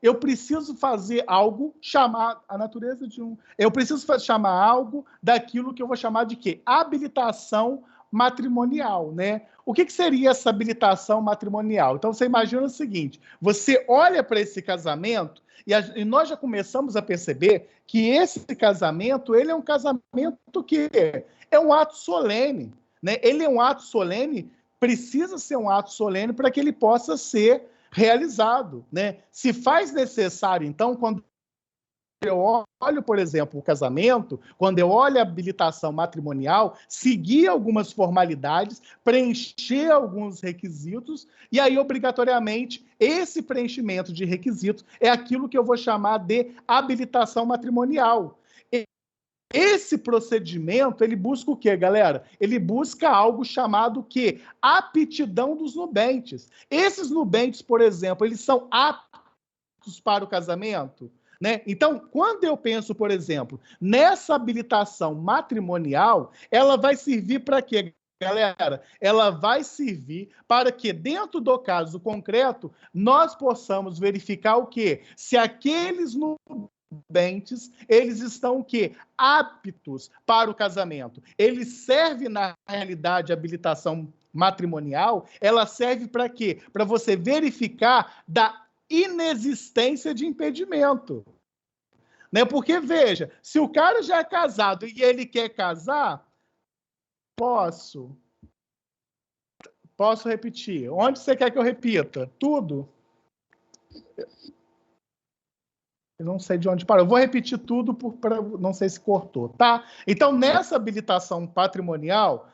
Eu preciso fazer algo, chamar a natureza de eu preciso chamar algo daquilo que eu vou chamar de quê? Habilitação matrimonial, né? O que seria essa habilitação matrimonial? Então, você imagina o seguinte, você olha para esse casamento e nós já começamos a perceber que esse casamento, ele é um casamento que é um ato solene, né? Ele é um ato solene, precisa ser um ato solene para que ele possa ser realizado, né? Se faz necessário, então, quando eu olho, por exemplo, o casamento, quando eu olho a habilitação matrimonial, seguir algumas formalidades, preencher alguns requisitos, e aí, obrigatoriamente, esse preenchimento de requisitos é aquilo que eu vou chamar de habilitação matrimonial. Esse procedimento, ele busca o quê, galera? Ele busca algo chamado o quê? Aptidão dos nubentes. Esses nubentes, por exemplo, eles são aptos para o casamento? Né? Então, quando eu penso, por exemplo, nessa habilitação matrimonial, ela vai servir para quê, galera? Ela vai servir para que, dentro do caso concreto, nós possamos verificar o quê? Se aqueles nubentes, eles estão o quê? Aptos para o casamento. Ele serve, na realidade, a habilitação matrimonial, ela serve para quê? Para você verificar da inexistência de impedimento. Né? Porque, veja, se o cara já é casado e ele quer casar, posso repetir. Onde você quer que eu repita? Tudo? Eu não sei de onde parou. Eu vou repetir tudo, não sei se cortou, tá? Então, nessa habilitação patrimonial,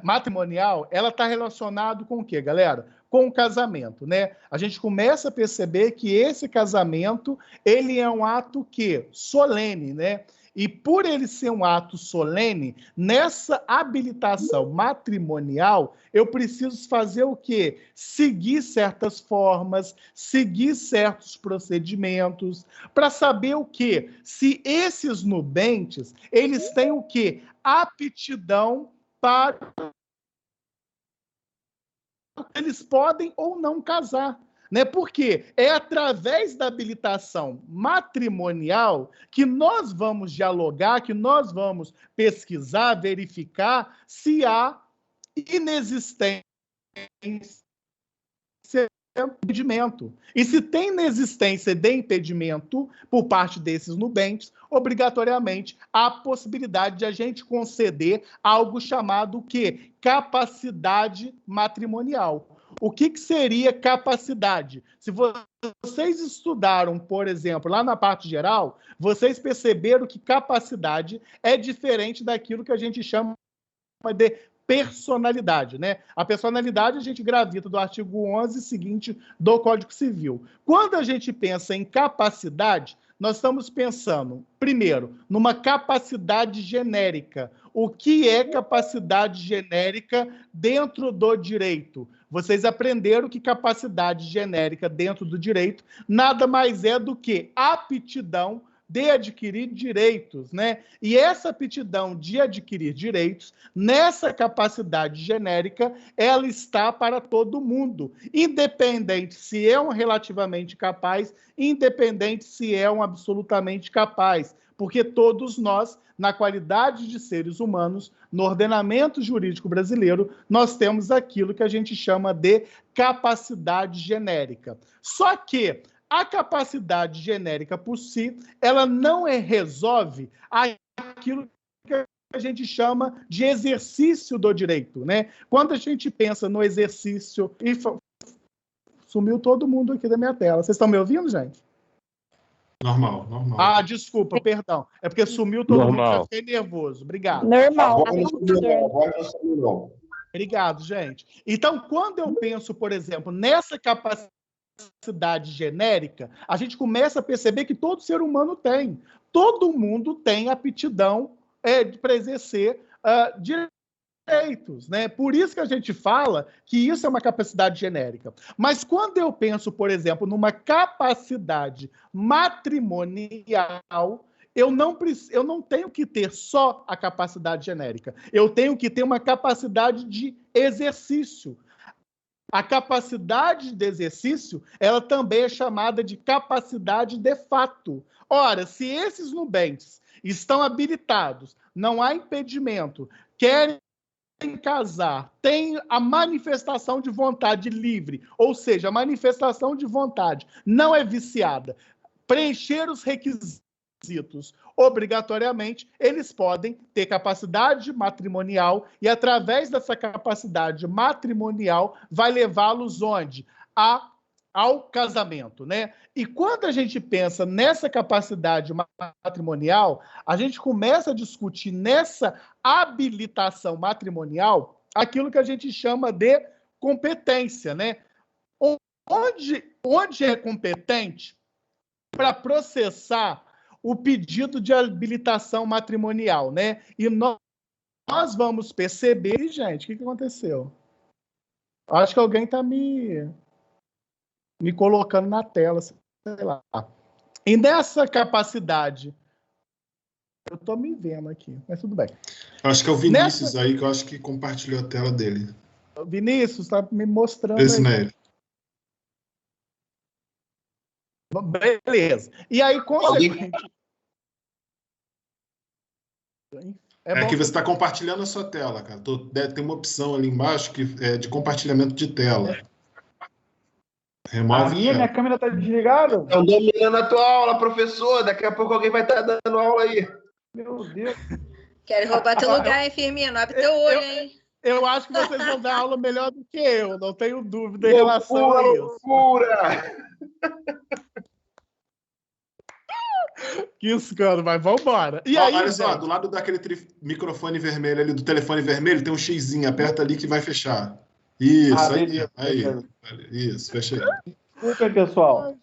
matrimonial, ela está relacionada com o quê, galera? Com o casamento, né? A gente começa a perceber que esse casamento, ele é um ato que solene, né? E por ele ser um ato solene, nessa habilitação matrimonial, eu preciso fazer o quê? Seguir certas formas, seguir certos procedimentos, para saber o quê? Se esses nubentes, eles têm o quê? Aptidão para eles podem ou não casar. Né? Porque é através da habilitação matrimonial que nós vamos dialogar, que nós vamos pesquisar, verificar se há inexistência de impedimento. E se tem inexistência de impedimento por parte desses nubentes, obrigatoriamente há a possibilidade de a gente conceder algo chamado o quê? Capacidade matrimonial. O que seria capacidade? Se vocês estudaram, por exemplo, lá na parte geral, vocês perceberam que capacidade é diferente daquilo que a gente chama de personalidade, né? A personalidade a gente gravita do artigo 11 seguinte do Código Civil. Quando a gente pensa em capacidade, nós estamos pensando, primeiro, numa capacidade genérica. O que é capacidade genérica dentro do direito? Vocês aprenderam que capacidade genérica dentro do direito nada mais é do que aptidão de adquirir direitos, né? E essa aptidão de adquirir direitos, nessa capacidade genérica, ela está para todo mundo, independente se é um relativamente capaz, independente se é um absolutamente capaz, porque todos nós, na qualidade de seres humanos, no ordenamento jurídico brasileiro, nós temos aquilo que a gente chama de capacidade genérica. Só que a capacidade genérica por si, ela não resolve aquilo que a gente chama de exercício do direito, né? Quando a gente pensa no exercício... Sumiu todo mundo aqui da minha tela. Vocês estão me ouvindo, gente? Normal, normal. Ah, desculpa, perdão. É porque sumiu todo mundo, já fiquei nervoso. Obrigado. Normal. Obrigado, gente. Então, quando eu penso, por exemplo, nessa capacidade genérica, a gente começa a perceber que todo ser humano tem. Todo mundo tem aptidão para exercer direitos, né? Por isso que a gente fala que isso é uma capacidade genérica. Mas quando eu penso, por exemplo, numa capacidade matrimonial, eu não tenho que ter só a capacidade genérica. Eu tenho que ter uma capacidade de exercício. A capacidade de exercício, ela também é chamada de capacidade de fato. Ora, se esses nubentes estão habilitados, não há impedimento, querem casar, tem a manifestação de vontade livre, ou seja, a manifestação de vontade não é viciada, preencher os requisitos, obrigatoriamente, eles podem ter capacidade matrimonial e, através dessa capacidade matrimonial, vai levá-los onde? Ao casamento, né? E quando a gente pensa nessa capacidade matrimonial, a gente começa a discutir nessa habilitação matrimonial aquilo que a gente chama de competência, né? Onde é competente para processar o pedido de habilitação matrimonial, né? E nós vamos perceber... Gente, o que aconteceu? Acho que alguém está me colocando na tela, sei lá. E nessa capacidade... Eu estou me vendo aqui, mas tudo bem. Acho que é o Vinícius aí, que eu acho que compartilhou a tela dele. O Vinícius está me mostrando... Esse nele. Beleza. E aí, consequentemente... É que você está compartilhando a sua tela, cara. Tem uma opção ali embaixo que é de compartilhamento de tela. Remove minha câmera está desligada? Estão dominando a tua aula, professor. Daqui a pouco alguém vai estar dando aula aí. Meu Deus. Querem roubar teu lugar, hein, Firmino? Abre teu olho, hein? Eu acho que vocês vão dar aula melhor do que eu. Não tenho dúvida em relação a isso. Loucura! Que escândalo, mas vambora. E aí, olha só, do lado daquele microfone vermelho ali, do telefone vermelho, tem um xizinho. Aperta ali que vai fechar. Isso, aí. Isso, fecha aí. Desculpa, pessoal.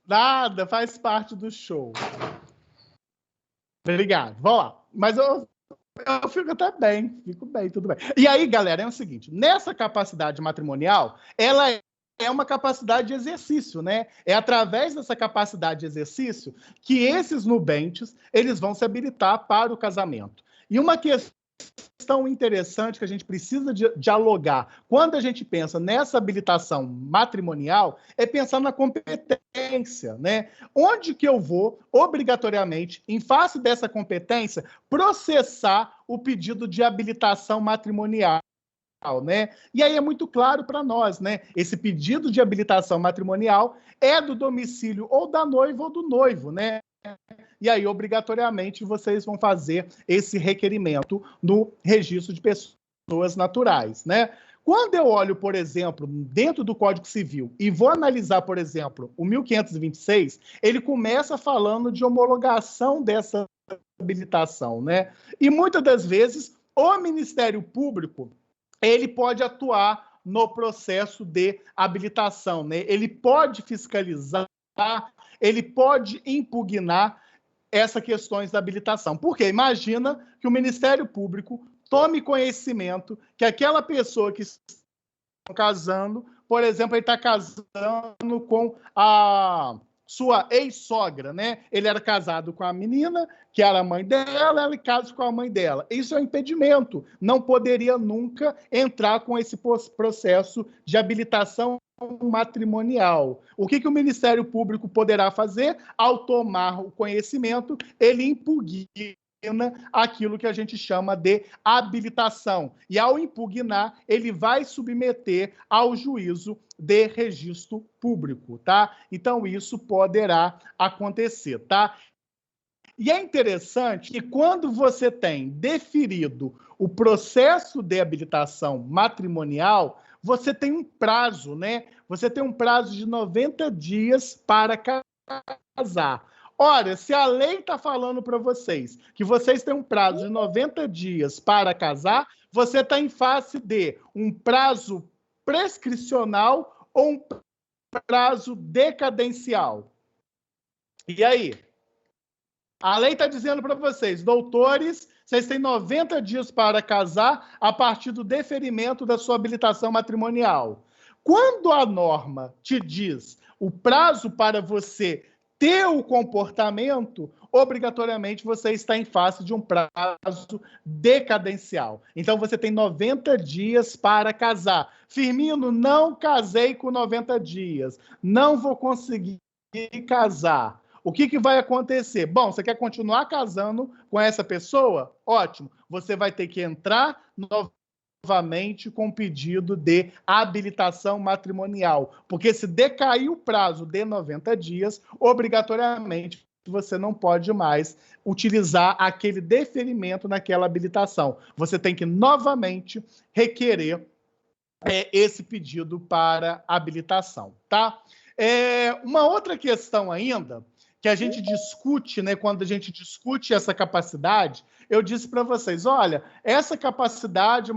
Nada, faz parte do show. Obrigado, vamos lá. Mas eu fico até bem, fico bem, tudo bem. E aí, galera, é o seguinte, nessa capacidade matrimonial, ela é uma capacidade de exercício, né? É através dessa capacidade de exercício que esses nubentes, eles vão se habilitar para o casamento. E uma questão questão interessante que a gente precisa dialogar quando a gente pensa nessa habilitação matrimonial é pensar na competência, né? Onde que eu vou, obrigatoriamente, em face dessa competência, processar o pedido de habilitação matrimonial, né? E aí é muito claro para nós, né? Esse pedido de habilitação matrimonial é do domicílio ou da noiva ou do noivo, né? E aí, obrigatoriamente, vocês vão fazer esse requerimento no registro de pessoas naturais, né? Quando eu olho, por exemplo, dentro do Código Civil e vou analisar, por exemplo, o 1526, ele começa falando de homologação dessa habilitação, né? E muitas das vezes o Ministério Público ele pode atuar no processo de habilitação, né? Ele pode fiscalizar, ele pode impugnar essas questões da habilitação. Porque imagina que o Ministério Público tome conhecimento que aquela pessoa que está casando, por exemplo, ele está casando com a sua ex-sogra, né? Ele era casado com a menina, que era a mãe dela, ela casa com a mãe dela. Isso é um impedimento. Não poderia nunca entrar com esse processo de habilitação matrimonial. O que o Ministério Público poderá fazer? Ao tomar o conhecimento, ele impugna aquilo que a gente chama de habilitação. E ao impugnar, ele vai submeter ao juízo de registro público, tá? Então, isso poderá acontecer, tá? E é interessante que quando você tem deferido o processo de habilitação matrimonial, você tem um prazo, né? Você tem um prazo de 90 dias para casar. Ora, se a lei está falando para vocês que vocês têm um prazo de 90 dias para casar, você está em face de um prazo prescricional ou um prazo decadencial. E aí? A lei está dizendo para vocês, doutores, vocês têm 90 dias para casar a partir do deferimento da sua habilitação matrimonial. Quando a norma te diz o prazo para você ter o comportamento, obrigatoriamente você está em face de um prazo decadencial. Então, você tem 90 dias para casar. Firmino, não casei com 90 dias. Não vou conseguir casar. O que vai acontecer? Bom, você quer continuar casando com essa pessoa? Ótimo. Você vai ter que entrar novamente com pedido de habilitação matrimonial. Porque se decair o prazo de 90 dias, obrigatoriamente você não pode mais utilizar aquele deferimento naquela habilitação. Você tem que novamente requerer esse pedido para habilitação, tá? Uma outra questão ainda que a gente discute, né, quando a gente discute essa capacidade, eu disse para vocês, olha, essa capacidade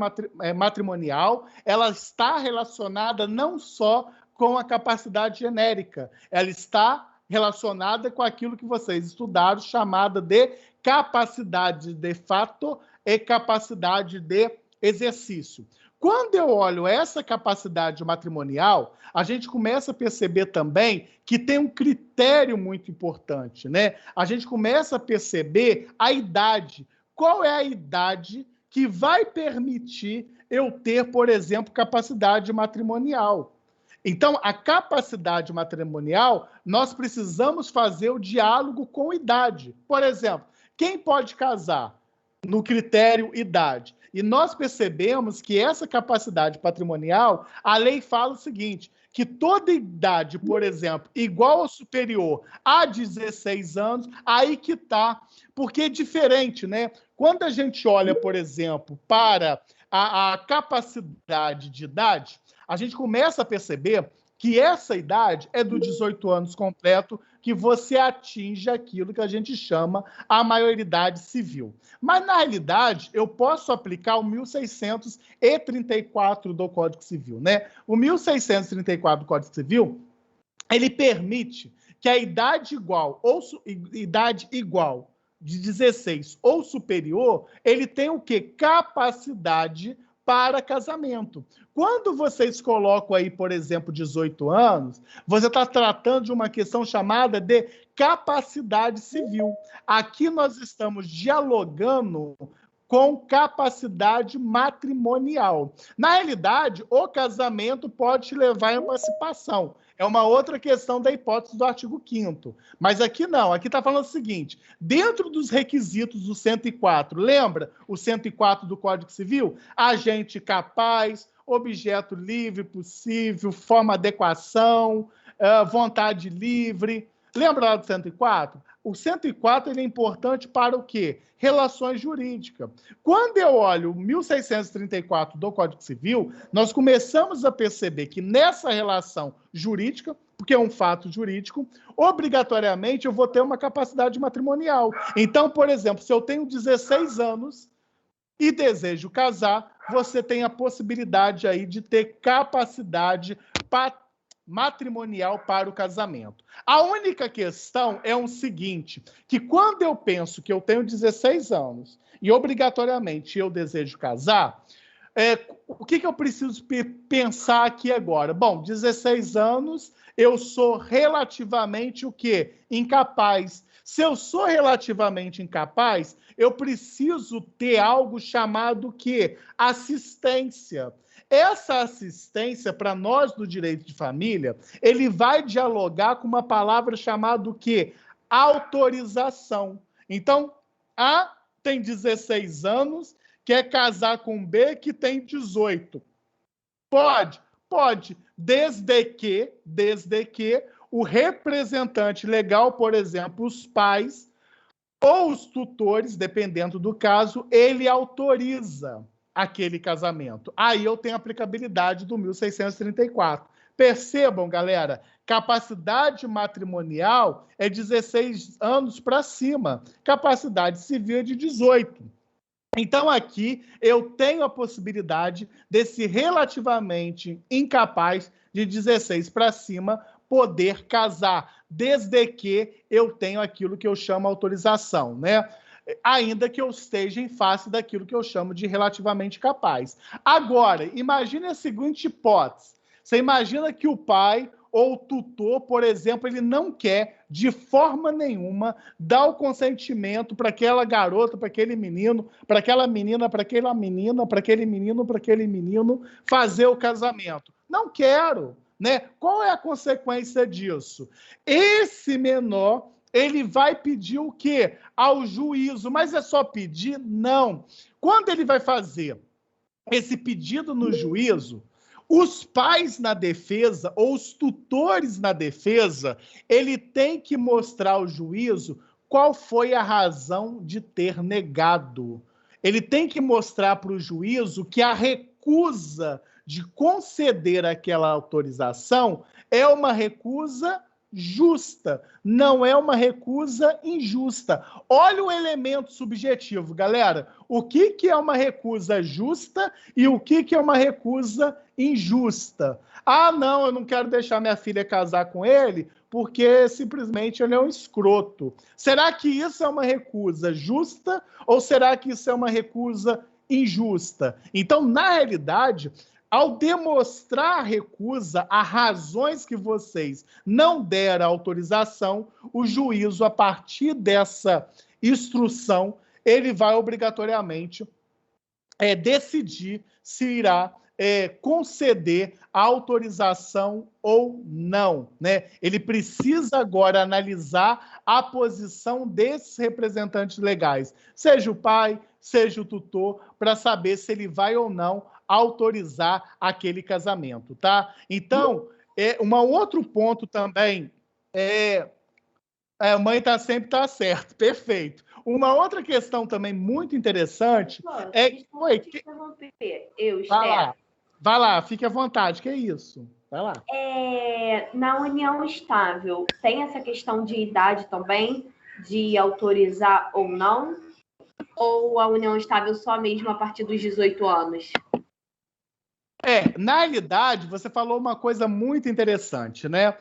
matrimonial, ela está relacionada não só com a capacidade genérica, ela está relacionada com aquilo que vocês estudaram, chamada de capacidade de fato e capacidade de exercício. Quando eu olho essa capacidade matrimonial, a gente começa a perceber também que tem um critério muito importante, né? A gente começa a perceber a idade. Qual é a idade que vai permitir eu ter, por exemplo, capacidade matrimonial? Então, a capacidade matrimonial, nós precisamos fazer o diálogo com idade. Por exemplo, quem pode casar? No critério idade. E nós percebemos que essa capacidade patrimonial, a lei fala o seguinte, que toda idade, por exemplo, igual ou superior a 16 anos, aí que está. Porque é diferente, né? Quando a gente olha, por exemplo, para a capacidade de idade, a gente começa a perceber que essa idade é do 18 anos completo, que você atinge aquilo que a gente chama a maioridade civil. Mas, na realidade, eu posso aplicar o 1634 do Código Civil, né? O 1634 do Código Civil, ele permite que a idade igual de 16 ou superior, ele tem o quê? Capacidade para casamento. Quando vocês colocam aí, por exemplo, 18 anos, você está tratando de uma questão chamada de capacidade civil. Aqui nós estamos dialogando com capacidade matrimonial. Na realidade, o casamento pode te levar à emancipação. É uma outra questão da hipótese do artigo 5º. Mas aqui não, aqui está falando o seguinte, dentro dos requisitos do 104, lembra o 104 do Código Civil? Agente capaz, objeto livre, possível, forma adequação, vontade livre. Lembra lá do 104? O 104 ele é importante para o quê? Relações jurídicas. Quando eu olho o 1634 do Código Civil, nós começamos a perceber que nessa relação jurídica, porque é um fato jurídico, obrigatoriamente eu vou ter uma capacidade matrimonial. Então, por exemplo, se eu tenho 16 anos e desejo casar, você tem a possibilidade aí de ter capacidade matrimonial para o casamento. A única questão é o seguinte, que quando eu penso que eu tenho 16 anos e obrigatoriamente eu desejo casar, o que eu preciso pensar aqui agora? Bom, 16 anos, eu sou relativamente o quê? Incapaz. Se eu sou relativamente incapaz, eu preciso ter algo chamado o quê? Assistência. Essa assistência, para nós do direito de família, ele vai dialogar com uma palavra chamada o quê? Autorização. Então, A tem 16 anos, quer casar com B que tem 18. Pode? Pode. Desde que o representante legal, por exemplo, os pais ou os tutores, dependendo do caso, ele autoriza aquele casamento. Aí eu tenho a aplicabilidade do 1634. Percebam, galera, capacidade matrimonial é 16 anos para cima, capacidade civil é de 18. Então, aqui, eu tenho a possibilidade desse relativamente incapaz de 16 para cima poder casar, desde que eu tenho aquilo que eu chamo autorização, né? Ainda que eu esteja em face daquilo que eu chamo de relativamente capaz. Agora, imagine a seguinte hipótese. Você imagina que o pai ou o tutor, por exemplo, ele não quer, de forma nenhuma, dar o consentimento para aquela garota, para aquele menino, para aquela menina, para aquela menina, para aquele menino, para aquele menino, fazer o casamento. Não quero, né? Qual é a consequência disso? Esse menor, ele vai pedir o quê? Ao juízo. Mas é só pedir? Não. Quando ele vai fazer esse pedido no juízo, os pais na defesa ou os tutores na defesa, ele tem que mostrar ao juízo qual foi a razão de ter negado. Ele tem que mostrar para o juízo que a recusa de conceder aquela autorização é uma recusa justa, não é uma recusa injusta. Olha o elemento subjetivo, galera. O que é uma recusa justa e o que é uma recusa injusta? Ah, não, eu não quero deixar minha filha casar com ele porque simplesmente ele é um escroto. Será que isso é uma recusa justa ou será que isso é uma recusa injusta? Então, na realidade, ao demonstrar a recusa a razões que vocês não deram autorização, o juízo, a partir dessa instrução, ele vai obrigatoriamente decidir se irá conceder a autorização ou não, né? Ele precisa agora analisar a posição desses representantes legais, seja o pai, seja o tutor, para saber se ele vai ou não autorizar aquele casamento, tá? Então, um outro ponto também a mãe sempre tá certo, perfeito. Uma outra questão também muito interessante Vai lá, fique à vontade, que é isso? Vai lá. Na união estável, tem essa questão de idade também, de autorizar ou não? Ou a união estável só mesmo a partir dos 18 anos? Na realidade, você falou uma coisa muito interessante, né?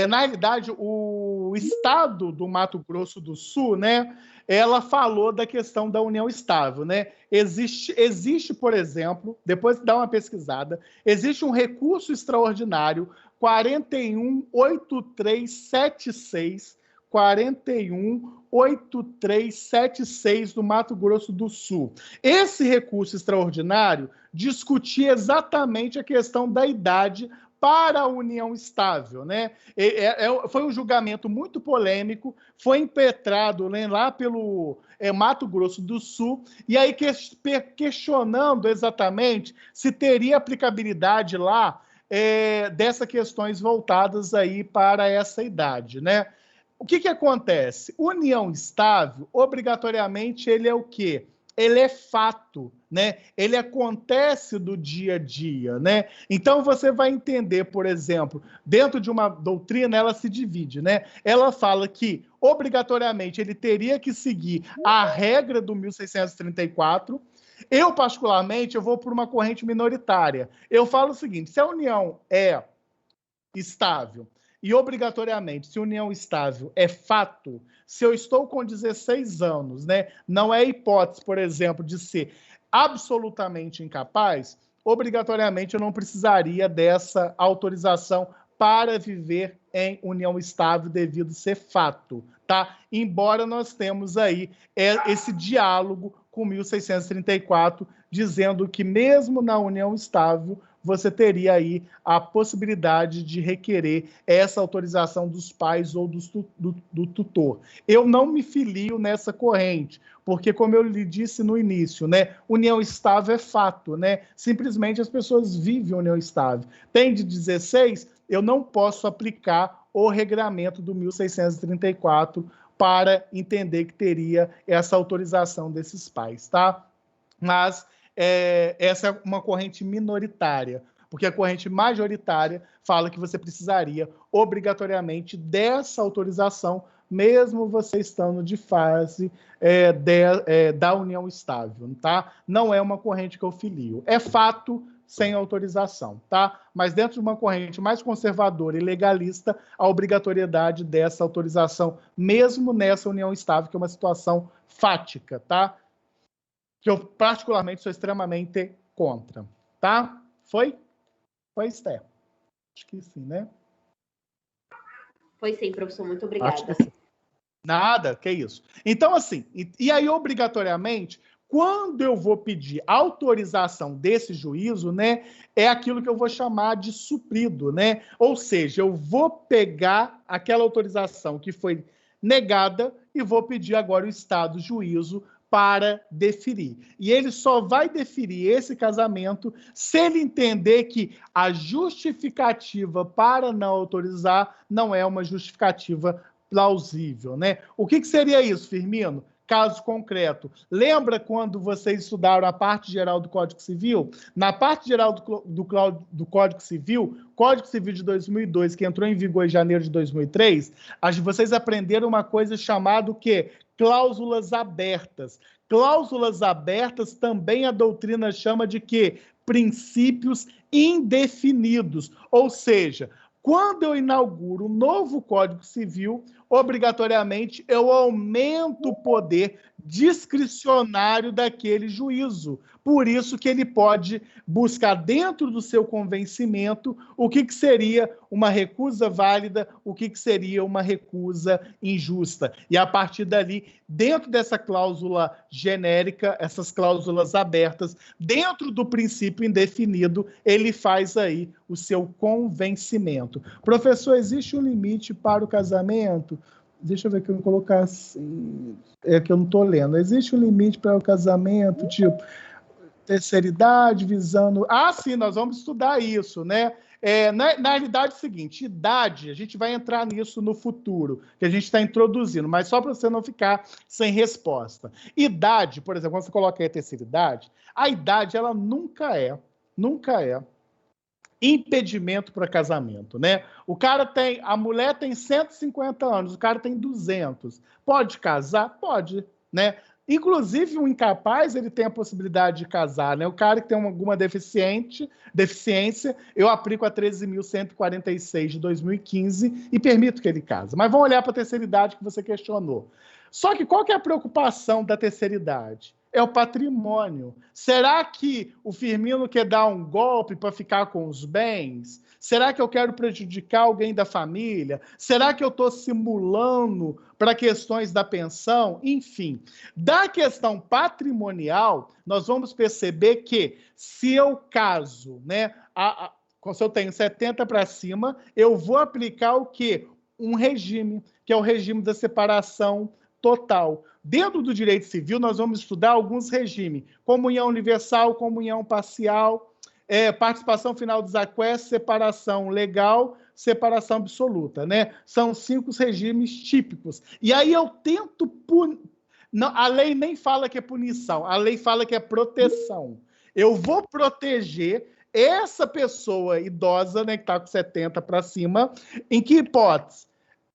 Na realidade, o estado do Mato Grosso do Sul, né? Ela falou da questão da união estável, né? Existe, por exemplo, depois dá uma pesquisada, existe um recurso extraordinário 418376 418376 do Mato Grosso do Sul. Esse recurso extraordinário discutia exatamente a questão da idade para a união estável, né? Foi um julgamento muito polêmico, foi impetrado, né, lá pelo Mato Grosso do Sul, e aí questionando exatamente se teria aplicabilidade lá dessas questões voltadas aí para essa idade, né? O que acontece? União estável, obrigatoriamente, ele é o quê? Ele é fato, né? Ele acontece do dia a dia, né? Então, você vai entender, por exemplo, dentro de uma doutrina, ela se divide, né? Ela fala que, obrigatoriamente, ele teria que seguir a regra do 1634. Eu, particularmente, eu vou por uma corrente minoritária. Eu falo o seguinte, se a união é estável, e, obrigatoriamente, se união estável é fato, se eu estou com 16 anos, né, não é hipótese, por exemplo, de ser absolutamente incapaz, obrigatoriamente eu não precisaria dessa autorização para viver em união estável devido ser fato, tá? Embora nós temos aí esse diálogo com 1634, dizendo que mesmo na união estável, você teria aí a possibilidade de requerer essa autorização dos pais ou do tutor. Eu não me filio nessa corrente, porque, como eu lhe disse no início, né, união estável é fato, né? Simplesmente as pessoas vivem união estável. Tem de 16, eu não posso aplicar o regramento do 1634 para entender que teria essa autorização desses pais, tá? Mas essa é uma corrente minoritária, porque a corrente majoritária fala que você precisaria obrigatoriamente dessa autorização, mesmo você estando de fase da união estável, tá? Não é uma corrente que eu filio. É fato sem autorização, tá? Mas dentro de uma corrente mais conservadora e legalista, a obrigatoriedade dessa autorização, mesmo nessa união estável, que é uma situação fática, tá? Que eu, particularmente, sou extremamente contra, tá? Foi? Foi, Esther? Acho que sim, né? Foi sim, professor. Muito obrigada. Nada, que isso. Então, assim, e aí, obrigatoriamente, quando eu vou pedir autorização desse juízo, né, é aquilo que eu vou chamar de suprido, né? Ou seja, eu vou pegar aquela autorização que foi negada e vou pedir agora o estado juízo para deferir. E ele só vai deferir esse casamento se ele entender que a justificativa para não autorizar não é uma justificativa plausível, né? O que seria isso, Firmino? Caso concreto. Lembra quando vocês estudaram a parte geral do Código Civil? Na parte geral do Código Civil de 2002, que entrou em vigor em janeiro de 2003, vocês aprenderam uma coisa chamada o quê? Cláusulas abertas. Cláusulas abertas também a doutrina chama de quê? Princípios indefinidos. Ou seja, quando eu inauguro um novo Código Civil, obrigatoriamente eu aumento o poder discricionário daquele juízo. Por isso que ele pode buscar dentro do seu convencimento o que seria uma recusa válida, o que seria uma recusa injusta. E a partir dali, dentro dessa cláusula genérica, essas cláusulas abertas, dentro do princípio indefinido, ele faz aí o seu convencimento. Professor, existe um limite para o casamento? Deixa eu ver que eu vou colocar assim. É que eu não estou lendo. Existe um limite para o casamento, tipo, terceira idade, visando. Ah, sim, nós vamos estudar isso, né? Na realidade é o seguinte: idade, a gente vai entrar nisso no futuro, que a gente está introduzindo, mas só para você não ficar sem resposta. Idade, por exemplo, quando você coloca aí a terceira idade, a idade, ela nunca é impedimento para casamento, né? A mulher tem 150 anos, o cara tem 200. Pode casar? Pode, né? Inclusive, um incapaz, ele tem a possibilidade de casar, né? O cara que tem alguma deficiência, eu aplico a 13.146 de 2015 e permito que ele case. Mas vamos olhar para a terceira idade que você questionou. Só que qual que é a preocupação da terceira idade? É o patrimônio. Será que o Firmino quer dar um golpe para ficar com os bens? Será que eu quero prejudicar alguém da família? Será que eu estou simulando para questões da pensão? Enfim, da questão patrimonial, nós vamos perceber que se eu caso, né, se eu tenho 70 para cima, eu vou aplicar o quê? Um regime, que é o regime da separação total. Dentro do direito civil, nós vamos estudar alguns regimes: comunhão universal, comunhão parcial, participação final dos aquestos, separação legal, separação absoluta, né? São 5 regimes típicos. E aí eu tento... Não, a lei nem fala que é punição, a lei fala que é proteção. Eu vou proteger essa pessoa idosa, né, que está com 70 para cima. Em que hipótese?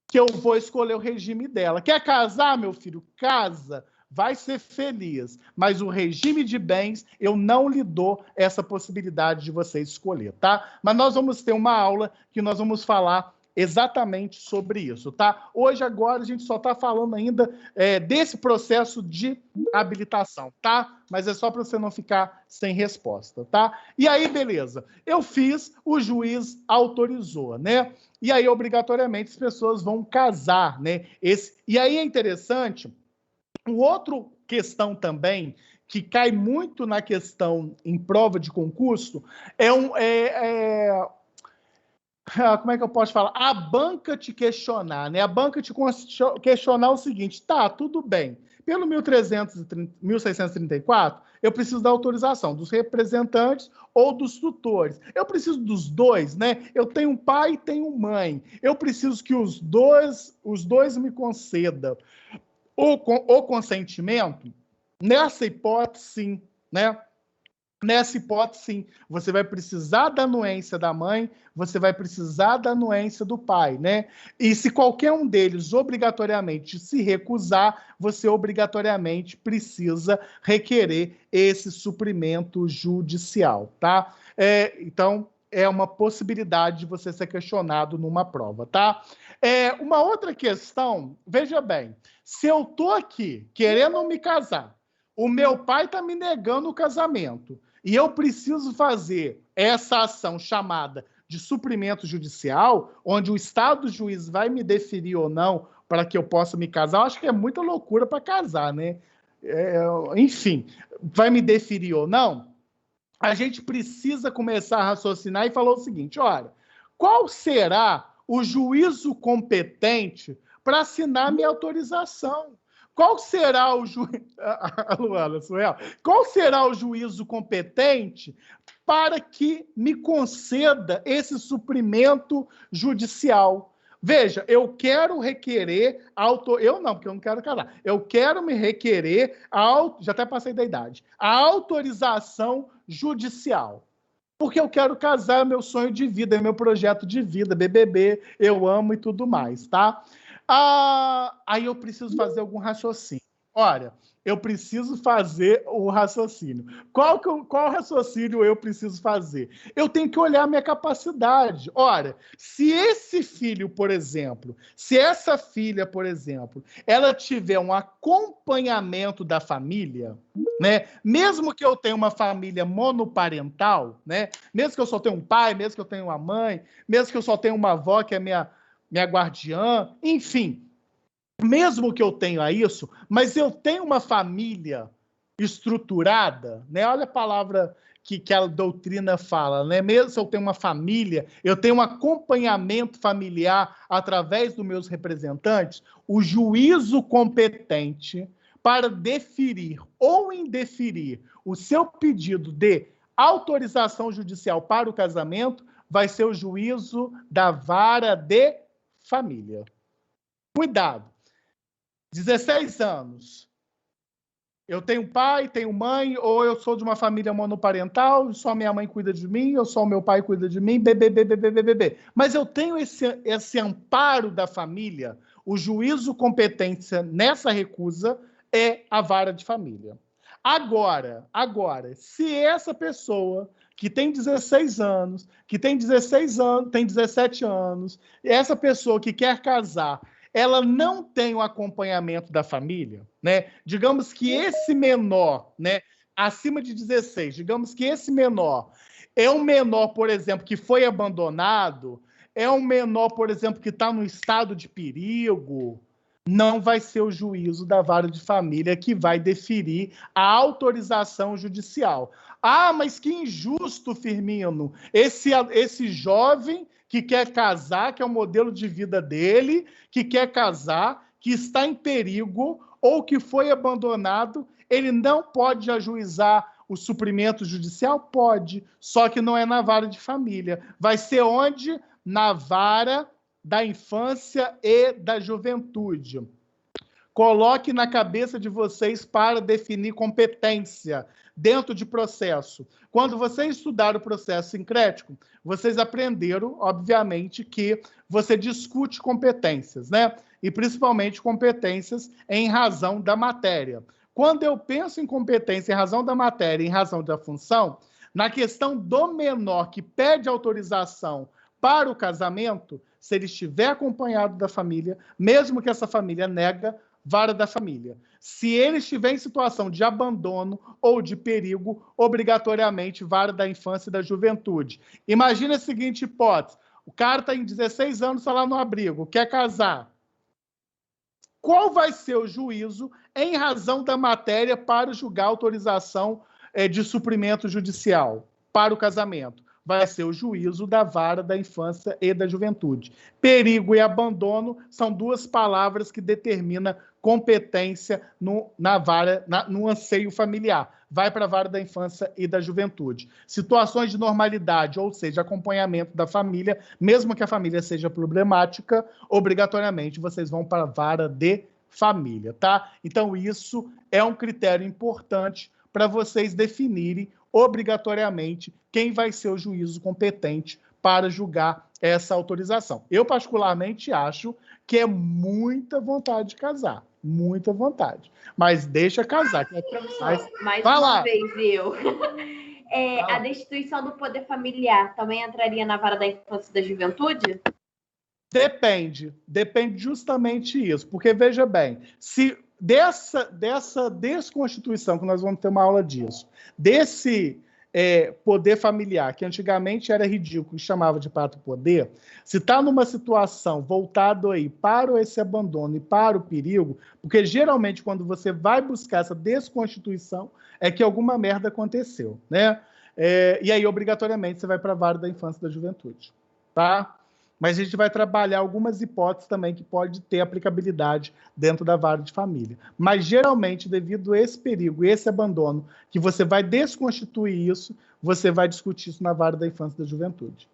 Que eu vou escolher o regime dela. Quer casar, meu filho? Casa, vai ser feliz. Mas o regime de bens, eu não lhe dou essa possibilidade de você escolher, tá? Mas nós vamos ter uma aula que nós vamos falar exatamente sobre isso, tá? Hoje, agora, a gente só está falando ainda desse processo de habilitação, tá? Mas é só para você não ficar sem resposta, tá? E aí, beleza. Eu fiz, o juiz autorizou, né? E aí, obrigatoriamente, as pessoas vão casar, né? E aí é interessante, outra questão também, que cai muito na questão em prova de concurso, como é que eu posso falar? A banca te questionar, né? A banca te questionar o seguinte: tá, tudo bem. Pelo 1634, eu preciso da autorização dos representantes ou dos tutores. Eu preciso dos dois, né? Eu tenho um pai e tenho mãe. Eu preciso que os dois me concedam o consentimento. Nessa hipótese, sim, né? Nessa hipótese, sim, você vai precisar da anuência da mãe, você vai precisar da anuência do pai, né? E se qualquer um deles obrigatoriamente se recusar, você obrigatoriamente precisa requerer esse suprimento judicial, tá? Então, é uma possibilidade de você ser questionado numa prova, tá? Uma outra questão, veja bem, se eu tô aqui querendo me casar, o meu pai está me negando o casamento, e eu preciso fazer essa ação chamada de suprimento judicial, onde o Estado juiz vai me deferir ou não para que eu possa me casar. Eu acho que é muita loucura para casar, né? Enfim, vai me deferir ou não? A gente precisa começar a raciocinar e falar o seguinte: olha, qual será o juízo competente para assinar minha autorização? Qual será o Luana, Suel? Qual será o juízo competente para que me conceda esse suprimento judicial? Veja, eu quero requerer... Eu não, porque eu não quero casar. Eu quero me requerer... Já até passei da idade. A autorização judicial. Porque eu quero casar, é meu sonho de vida, é meu projeto de vida, BBB, eu amo e tudo mais, tá? Aí eu preciso fazer algum raciocínio. Olha, eu preciso fazer o raciocínio. Qual raciocínio eu preciso fazer? Eu tenho que olhar a minha capacidade. Olha, se esse filho, por exemplo, se essa filha, por exemplo, ela tiver um acompanhamento da família, né? Mesmo que eu tenha uma família monoparental, né? Mesmo que eu só tenha um pai, mesmo que eu tenha uma mãe, mesmo que eu só tenha uma avó que é minha guardiã, enfim, mesmo que eu tenha isso, mas eu tenho uma família estruturada, né? Olha a palavra que a doutrina fala, né? Mesmo se eu tenho uma família, eu tenho um acompanhamento familiar através dos meus representantes, o juízo competente para deferir ou indeferir o seu pedido de autorização judicial para o casamento vai ser o juízo da vara de família. Cuidado. 16 anos. Eu tenho pai, tenho mãe, ou eu sou de uma família monoparental, só minha mãe cuida de mim, ou só meu pai cuida de mim, bebê. Mas eu tenho esse amparo da família, o juízo competência nessa recusa é a vara de família. Agora, se essa pessoa que tem 16 anos, que tem 16 anos, tem 17 anos, essa pessoa que quer casar, ela não tem o acompanhamento da família, né? Digamos que esse menor, né, acima de 16, digamos que esse menor é um menor, por exemplo, que foi abandonado, é um menor, por exemplo, que está no estado de perigo, não vai ser o juízo da vara de família que vai deferir a autorização judicial. Ah, mas que injusto, Firmino. Esse jovem que quer casar, que é o modelo de vida dele, que quer casar, que está em perigo ou que foi abandonado, ele não pode ajuizar o suprimento judicial? Pode, só que não é na vara de família. Vai ser onde? Na vara da infância e da juventude. Coloque na cabeça de vocês para definir competência dentro de processo. Quando vocês estudaram o processo sincrético, vocês aprenderam, obviamente, que você discute competências, né? E principalmente competências em razão da matéria. Quando eu penso em competência em razão da matéria, em razão da função, na questão do menor que pede autorização para o casamento, se ele estiver acompanhado da família, mesmo que essa família nega, vara da família. Se ele estiver em situação de abandono ou de perigo, obrigatoriamente vara da infância e da juventude. Imagina a seguinte hipótese: o cara está em 16 anos, está lá no abrigo, quer casar. Qual vai ser o juízo em razão da matéria para julgar a autorização de suprimento judicial para o casamento? Vai ser o juízo da vara da infância e da juventude. Perigo e abandono são duas palavras que determinam competência na vara, no anseio familiar. Vai para a vara da infância e da juventude. Situações de normalidade, ou seja, acompanhamento da família, mesmo que a família seja problemática, obrigatoriamente vocês vão para a vara de família, tá? Então isso é um critério importante para vocês definirem obrigatoriamente quem vai ser o juízo competente para julgar essa autorização. Eu, particularmente, acho que é muita vontade de casar. Muita vontade. Mas deixa casar. Mais uma vez, eu. A destituição do poder familiar também entraria na vara da infância e da juventude? Depende. Depende justamente isso. Porque, veja bem, se dessa desconstituição, que nós vamos ter uma aula disso, desse poder familiar, que antigamente era ridículo e chamava de pato-poder, se está numa situação voltado aí para esse abandono e para o perigo, porque geralmente quando você vai buscar essa desconstituição é que alguma merda aconteceu, né? E aí, obrigatoriamente, você vai para a vara da infância e da juventude, tá? Mas a gente vai trabalhar algumas hipóteses também que pode ter aplicabilidade dentro da vara de família. Mas, geralmente, devido a esse perigo, esse abandono, que você vai desconstituir isso, você vai discutir isso na vara da infância e da juventude.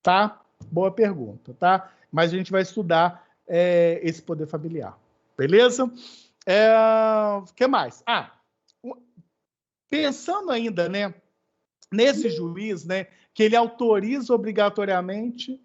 Tá? Boa pergunta, tá? Mas a gente vai estudar esse poder familiar. Beleza? O que mais? Pensando ainda, né, nesse juiz, né, que ele autoriza obrigatoriamente...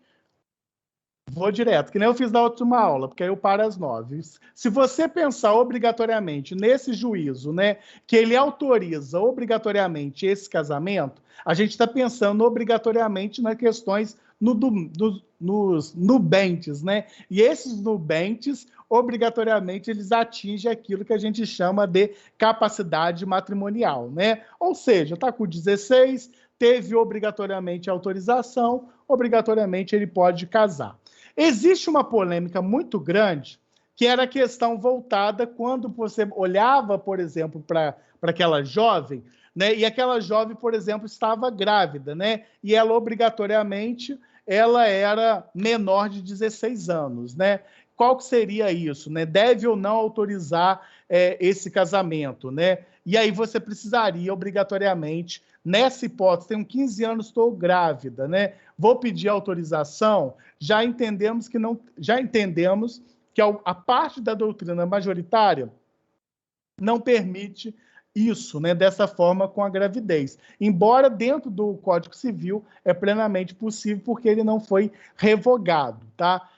Vou direto, que nem eu fiz na última aula, porque aí eu paro às 9. Se você pensar obrigatoriamente nesse juízo, né, que ele autoriza obrigatoriamente esse casamento, a gente está pensando obrigatoriamente nas questões nos nubentes, né? E esses nubentes, obrigatoriamente, eles atingem aquilo que a gente chama de capacidade matrimonial, né? Ou seja, está com 16, teve obrigatoriamente autorização, obrigatoriamente ele pode casar. Existe uma polêmica muito grande, que era a questão voltada quando você olhava, por exemplo, para aquela jovem, né? E aquela jovem, por exemplo, estava grávida, né? E ela, obrigatoriamente, ela era menor de 16 anos, né? Qual que seria isso, né? Deve ou não autorizar esse casamento, né? E aí você precisaria, obrigatoriamente, nessa hipótese, tenho 15 anos, estou grávida, né? Vou pedir autorização, já entendemos que a parte da doutrina majoritária não permite isso, né, dessa forma com a gravidez. Embora dentro do Código Civil é plenamente possível, porque ele não foi revogado, tá?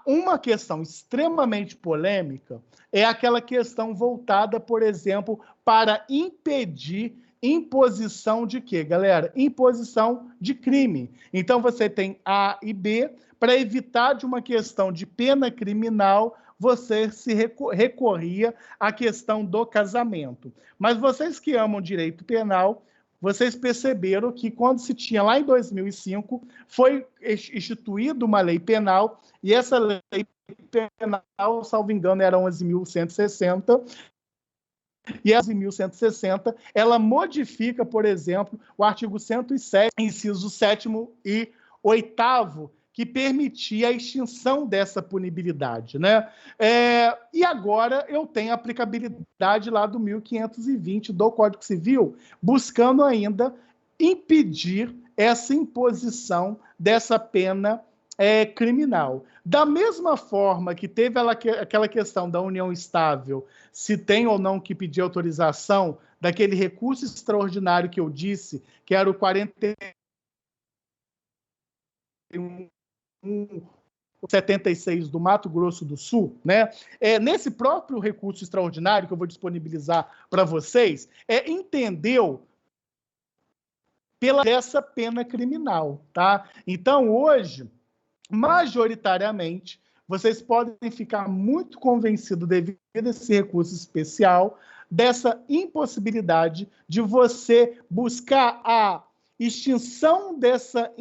Uma questão extremamente polêmica é aquela questão voltada, por exemplo, para impedir imposição de quê, galera? Imposição de crime. Então, você tem A e B. Para evitar de uma questão de pena criminal, você se recorria à questão do casamento. Mas vocês que amam direito penal, vocês perceberam que quando se tinha lá em 2005, foi instituída uma lei penal, e essa lei penal, salvo engano, era 11.160, e a 11.160, ela modifica, por exemplo, o artigo 107, inciso 7º e 8º, que permitia a extinção dessa punibilidade, né? E agora eu tenho a aplicabilidade lá do 1520 do Código Civil, buscando ainda impedir essa imposição dessa pena criminal. Da mesma forma que teve aquela questão da união estável, se tem ou não que pedir autorização daquele recurso extraordinário que eu disse, que era o 76 do Mato Grosso do Sul, né? Nesse próprio recurso extraordinário que eu vou disponibilizar para vocês, entendeu pela essa pena criminal, tá? Então, hoje, majoritariamente, vocês podem ficar muito convencidos, devido a esse recurso especial, dessa impossibilidade de você buscar a extinção dessa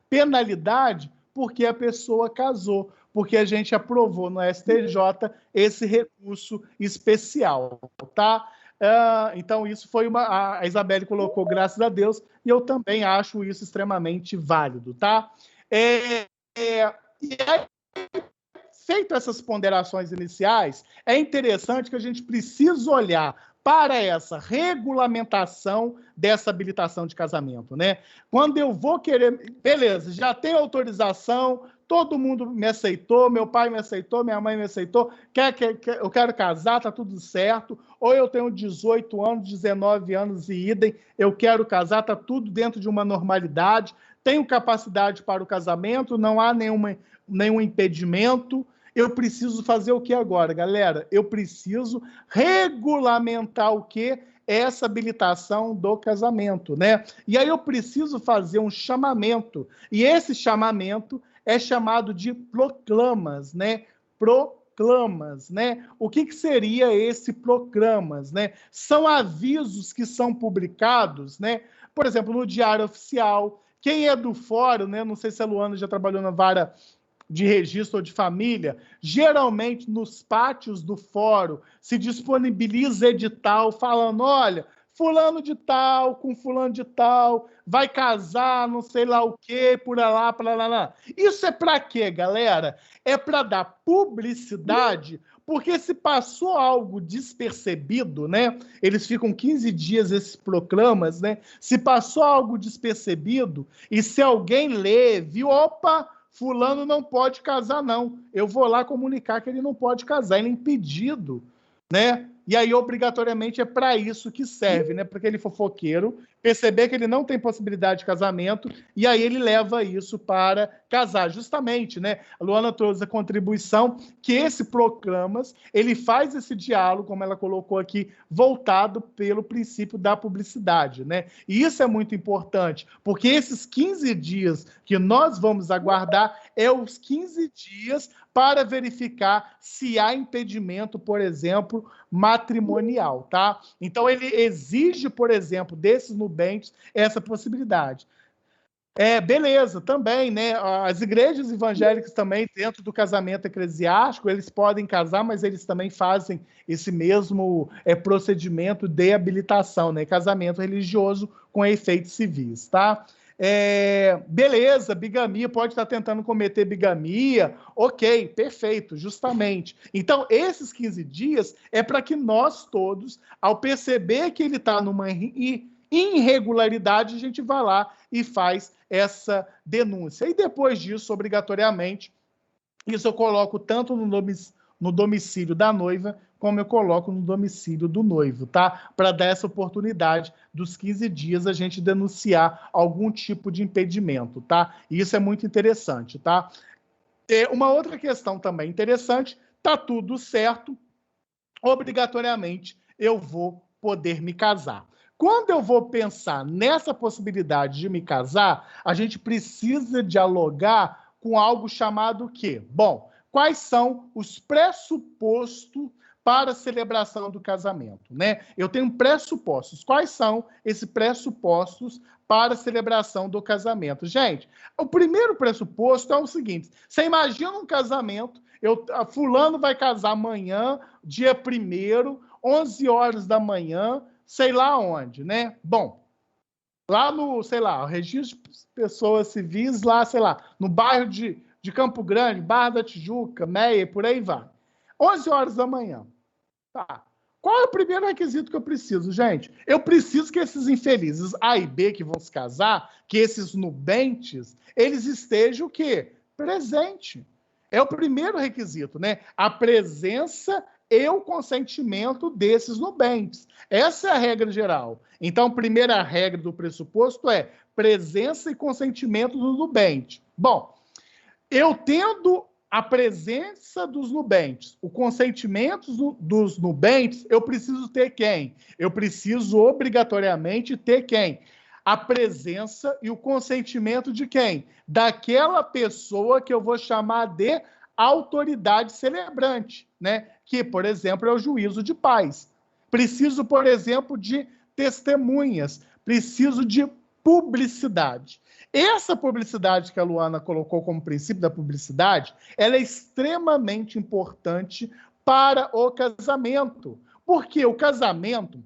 penalidade porque a pessoa casou, porque a gente aprovou no STJ esse recurso especial, tá? Então, isso foi a Isabelle colocou, graças a Deus, e eu também acho isso extremamente válido, tá? E aí, feito essas ponderações iniciais, é interessante que a gente precisa olhar para essa regulamentação dessa habilitação de casamento, né? Quando eu vou querer... Beleza, já tem autorização, todo mundo me aceitou, meu pai me aceitou, minha mãe me aceitou, eu quero casar, tá tudo certo, ou eu tenho 18 anos, 19 anos e idem, eu quero casar, tá tudo dentro de uma normalidade, tenho capacidade para o casamento, não há nenhum impedimento. Eu preciso fazer o que agora, galera? Eu preciso regulamentar o que? Essa habilitação do casamento, né? E aí eu preciso fazer um chamamento. E esse chamamento é chamado de proclamas, né? Proclamas, né? O que seria esse proclamas, né? São avisos que são publicados, né? Por exemplo, no Diário Oficial. Quem é do fórum, né? Não sei se a Luana já trabalhou na vara de registro ou de família, geralmente nos pátios do fórum se disponibiliza edital falando, olha, fulano de tal com fulano de tal, vai casar, não sei lá o quê, por lá, para lá. Isso é para quê, galera? É para dar publicidade, porque se passou algo despercebido, né? Eles ficam 15 dias, esses proclamas, né? Se passou algo despercebido, e se alguém lê, viu, opa, fulano não pode casar, não. Eu vou lá comunicar que ele não pode casar, ele é impedido, né? E aí, obrigatoriamente, é para isso que serve, né? Para aquele fofoqueiro perceber que ele não tem possibilidade de casamento e aí ele leva isso para casar, justamente, né? A Luana trouxe a contribuição que esse proclamas, ele faz esse diálogo, como ela colocou aqui, voltado pelo princípio da publicidade, né? E isso é muito importante, porque esses 15 dias que nós vamos aguardar é os 15 dias para verificar se há impedimento, por exemplo, matrimonial, tá? Então, ele exige, por exemplo, desses nubentes, essa possibilidade. Beleza, também, né? As igrejas evangélicas também, dentro do casamento eclesiástico, eles podem casar, mas eles também fazem esse mesmo procedimento de habilitação, né? Casamento religioso com efeitos civis, tá? Beleza, bigamia, pode estar tentando cometer bigamia, ok, perfeito, justamente. Então, esses 15 dias é para que nós todos, ao perceber que ele está numa irregularidade, a gente vai lá e faz essa denúncia. E depois disso, obrigatoriamente, isso eu coloco tanto no domicílio da noiva, como eu coloco no domicílio do noivo, tá? Para dar essa oportunidade dos 15 dias a gente denunciar algum tipo de impedimento, tá? E isso é muito interessante, tá? Uma outra questão também interessante, tá tudo certo, obrigatoriamente eu vou poder me casar. Quando eu vou pensar nessa possibilidade de me casar, a gente precisa dialogar com algo chamado o quê? Bom, quais são os pressupostos para a celebração do casamento, né? Eu tenho pressupostos. Quais são esses pressupostos para a celebração do casamento? Gente, o primeiro pressuposto é o seguinte: você imagina um casamento, fulano vai casar amanhã, dia 1º, 11 horas da manhã, sei lá onde, né? Bom, lá no, sei lá, o registro de pessoas civis, lá, sei lá, no bairro de Campo Grande, Barra da Tijuca, Meia, por aí vai. 11 horas da manhã. Tá. Qual é o primeiro requisito que eu preciso, gente? Eu preciso que esses infelizes A e B que vão se casar, que esses nubentes, eles estejam o quê? Presente. É o primeiro requisito, né? A presença e o consentimento desses nubentes. Essa é a regra geral. Então, a primeira regra do pressuposto é presença e consentimento do nubente. Bom, eu tendo a presença dos nubentes, o consentimento dos nubentes, eu preciso ter quem? Eu preciso obrigatoriamente ter quem? A presença e o consentimento de quem? Daquela pessoa que eu vou chamar de autoridade celebrante, né? Que, por exemplo, é o juízo de paz. Preciso, por exemplo, de testemunhas, preciso de publicidade. Essa publicidade que a Luana colocou como princípio da publicidade, ela é extremamente importante para o casamento. Porque o casamento,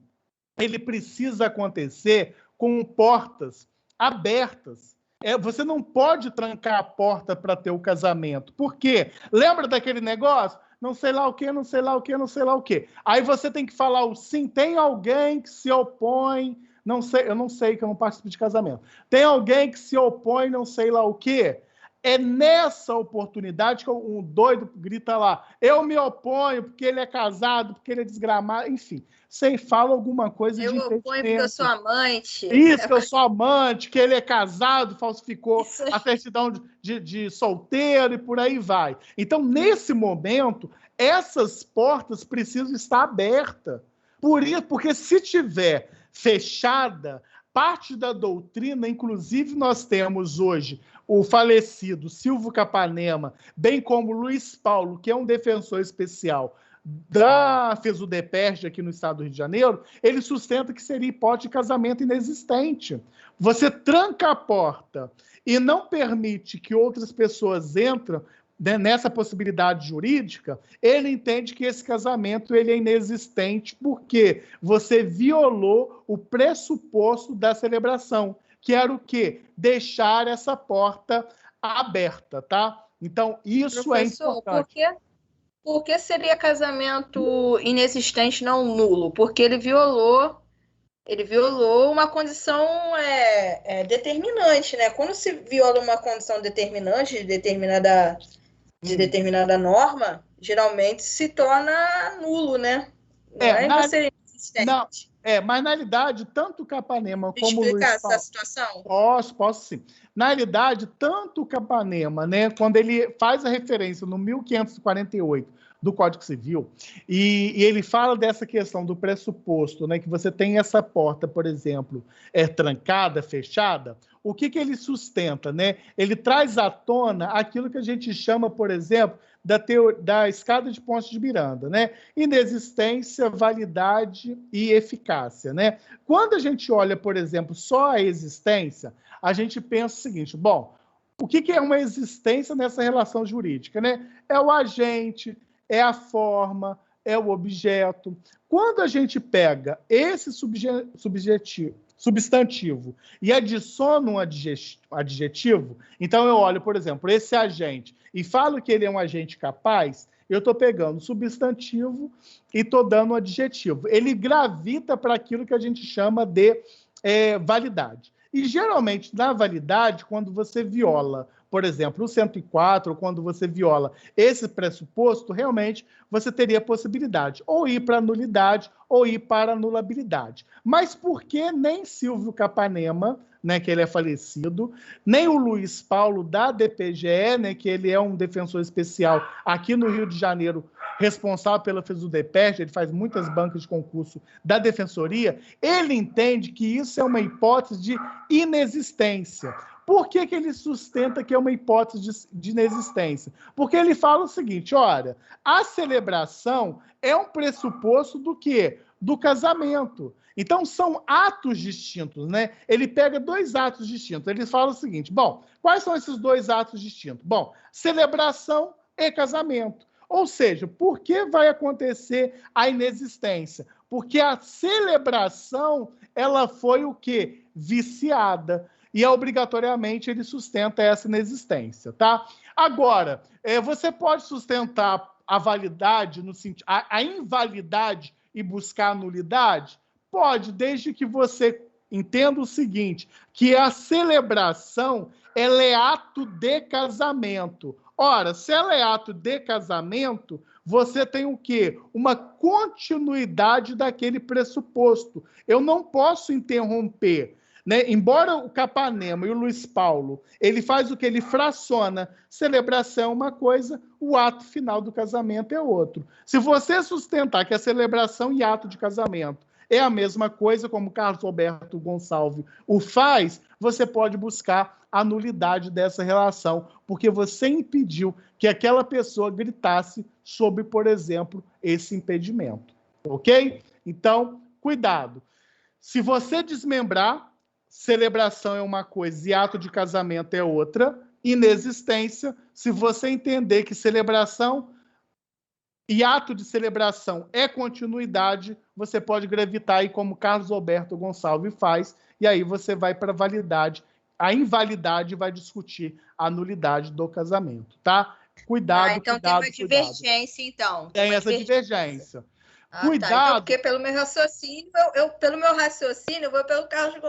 ele precisa acontecer com portas abertas. Você não pode trancar a porta para ter o casamento. Por quê? Lembra daquele negócio? Não sei lá o quê, não sei lá o quê, não sei lá o quê. Aí você tem que falar o sim, tem alguém que se opõe... Não sei, eu não sei, que eu não participo de casamento. Tem alguém que se opõe, não sei lá o quê. É nessa oportunidade que um doido grita lá, eu me oponho porque ele é casado, porque ele é desgramado, enfim. Você fala alguma coisa de impedimento. Eu oponho porque eu sou amante. Isso, que eu sou amante, que ele é casado, falsificou a certidão de solteiro e por aí vai. Então, nesse momento, essas portas precisam estar abertas. Por isso, porque se tiver fechada, parte da doutrina, inclusive nós temos hoje o falecido Silvio Capanema, bem como Luiz Paulo, que é um defensor especial da FESUDEPERJ aqui no estado do Rio de Janeiro, ele sustenta que seria hipótese de casamento inexistente. Você tranca a porta e não permite que outras pessoas entrem nessa possibilidade jurídica, ele entende que esse casamento ele é inexistente porque você violou o pressuposto da celebração, que era o quê? Deixar essa porta aberta, tá? Então, isso Professor, é importante. Por que seria casamento inexistente, não nulo? Porque ele violou uma condição determinante, né? Quando se viola uma condição determinante de determinada norma, geralmente se torna nulo, né? Mas na realidade, tanto o Capanema como o Luiz Paulo... Explicar essa situação? Posso sim. Na realidade, tanto o Capanema, né, quando ele faz a referência no 1548 do Código Civil, e ele fala dessa questão do pressuposto, né, que você tem essa porta, por exemplo, trancada, fechada, o que ele sustenta, né? Ele traz à tona aquilo que a gente chama, por exemplo, da escada de Ponte de Miranda, né? Inexistência, validade e eficácia, né? Quando a gente olha, por exemplo, só a existência, a gente pensa o seguinte, bom, o que é uma existência nessa relação jurídica, né? É o agente, é a forma, é o objeto. Quando a gente pega esse substantivo e adiciona um adjetivo, então eu olho, por exemplo, esse agente e falo que ele é um agente capaz, eu estou pegando o substantivo e estou dando um adjetivo. Ele gravita para aquilo que a gente chama de validade. E, geralmente, na validade, quando você viola, por exemplo, o 104, ou quando você viola esse pressuposto, realmente você teria a possibilidade ou ir para a nulidade ou ir para a anulabilidade. Mas por que nem Silvio Capanema, né, que ele é falecido, nem o Luiz Paulo da DPGE, né, que ele é um defensor especial aqui no Rio de Janeiro, responsável pela FESUDEPERJ, ele faz muitas bancas de concurso da Defensoria, ele entende que isso é uma hipótese de inexistência. Por que ele sustenta que é uma hipótese de inexistência? Porque ele fala o seguinte, olha, a celebração é um pressuposto do quê? Do casamento. Então, são atos distintos, né? Ele pega dois atos distintos. Ele fala o seguinte, bom, quais são esses dois atos distintos? Bom, celebração e casamento. Ou seja, por que vai acontecer a inexistência? Porque a celebração, ela foi o quê? Viciada. E, obrigatoriamente, ele sustenta essa inexistência, tá? Agora, você pode sustentar a validade, no sentido, a invalidade e buscar a nulidade? Pode, desde que você entenda o seguinte, que a celebração, ela é ato de casamento. Ora, se ela é ato de casamento, você tem o quê? Uma continuidade daquele pressuposto. Eu não posso interromper, né? Embora o Capanema e o Luiz Paulo, ele faz o que? Ele fraciona. Celebração é uma coisa, o ato final do casamento é outro. Se você sustentar que a celebração e ato de casamento é a mesma coisa, como Carlos Roberto Gonçalves o faz, você pode buscar a nulidade dessa relação, porque você impediu que aquela pessoa gritasse sobre, por exemplo, esse impedimento. Ok? Então, cuidado. Se você desmembrar, celebração é uma coisa e ato de casamento é outra. Inexistência, se você entender que celebração e ato de celebração é continuidade, você pode gravitar aí como Carlos Alberto Gonçalves faz, e aí você vai para a validade, a invalidade vai discutir a nulidade do casamento, tá? Cuidado, então cuidado, tem uma divergência, então. Tem essa divergência. Cuidado. Tá. Então, porque pelo meu raciocínio, eu vou pelo Carlos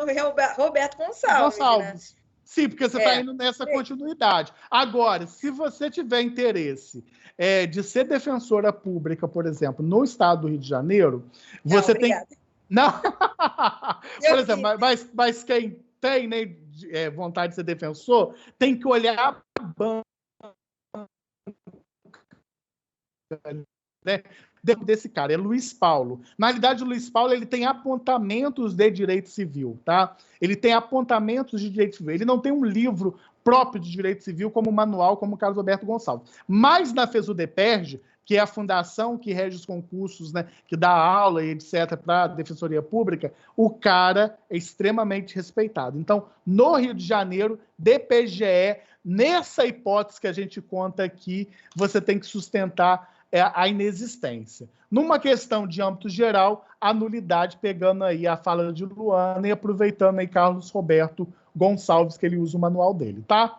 Roberto Gonçalves. Né? Sim, porque você está indo nessa continuidade. Agora, se você tiver interesse de ser defensora pública, por exemplo, no estado do Rio de Janeiro, você tem... Não, por exemplo, mas quem tem, né, vontade de ser defensor, tem que olhar a banca, né, desse cara, é Luiz Paulo. Na realidade, o Luiz Paulo, ele tem apontamentos de direito civil, tá? Ele tem apontamentos de direito civil. Ele não tem um livro próprio de direito civil como manual, como o Carlos Alberto Gonçalves. Mas na FESUDEPERJ, que é a fundação que rege os concursos, né, que dá aula e etc. para a Defensoria Pública, o cara é extremamente respeitado. Então, no Rio de Janeiro, DPGE, nessa hipótese que a gente conta aqui, você tem que sustentar a inexistência. Numa questão de âmbito geral, a nulidade, pegando aí a fala de Luana e aproveitando aí Carlos Roberto Gonçalves, que ele usa o manual dele, tá?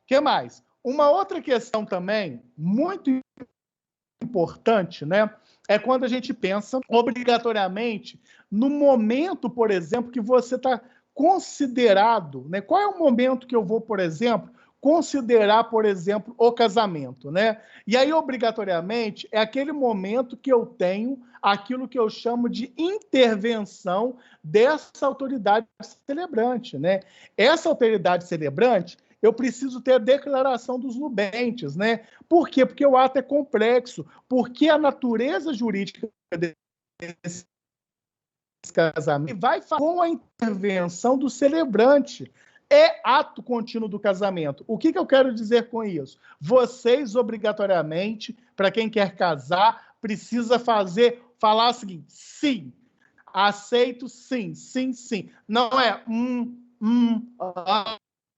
Que mais? Uma outra questão também, muito importante, né? É quando a gente pensa obrigatoriamente no momento, por exemplo, que você está considerado, né? Qual é o momento que eu vou, por exemplo, considerar, por exemplo, o casamento, né? E aí, obrigatoriamente, é aquele momento que eu tenho aquilo que eu chamo de intervenção dessa autoridade celebrante, né? Essa autoridade celebrante, eu preciso ter a declaração dos nubentes, né? Por quê? Porque o ato é complexo, porque a natureza jurídica desse casamento vai com a intervenção do celebrante. É ato contínuo do casamento. O que eu quero dizer com isso? Vocês, obrigatoriamente, para quem quer casar, precisa falar o seguinte: sim, aceito, sim, sim, sim. Não é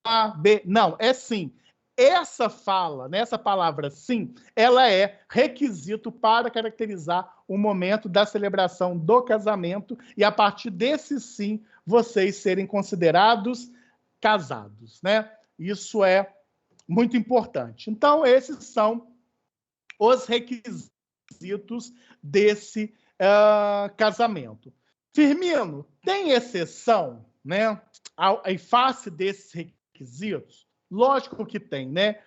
A, B, não, é sim. Essa fala, né, essa palavra sim, ela é requisito para caracterizar o momento da celebração do casamento e, a partir desse sim, vocês serem considerados casados, né? Isso é muito importante. Então, esses são os requisitos desse casamento. Firmino, tem exceção, né? Em face desses requisitos? Lógico que tem, né?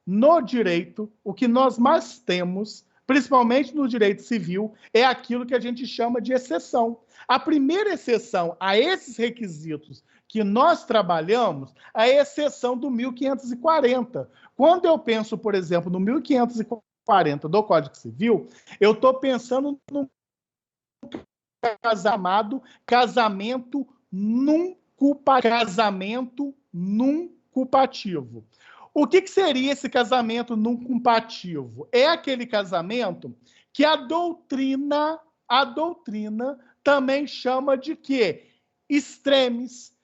No direito, o que nós mais temos principalmente no direito civil, é aquilo que a gente chama de exceção. A primeira exceção a esses requisitos que nós trabalhamos é a exceção do 1540. Quando eu penso, por exemplo, no 1540 do Código Civil, eu estou pensando no casamento num culpativo. O que seria esse casamento num culpativo? É aquele casamento que a doutrina também chama de quê? Extremis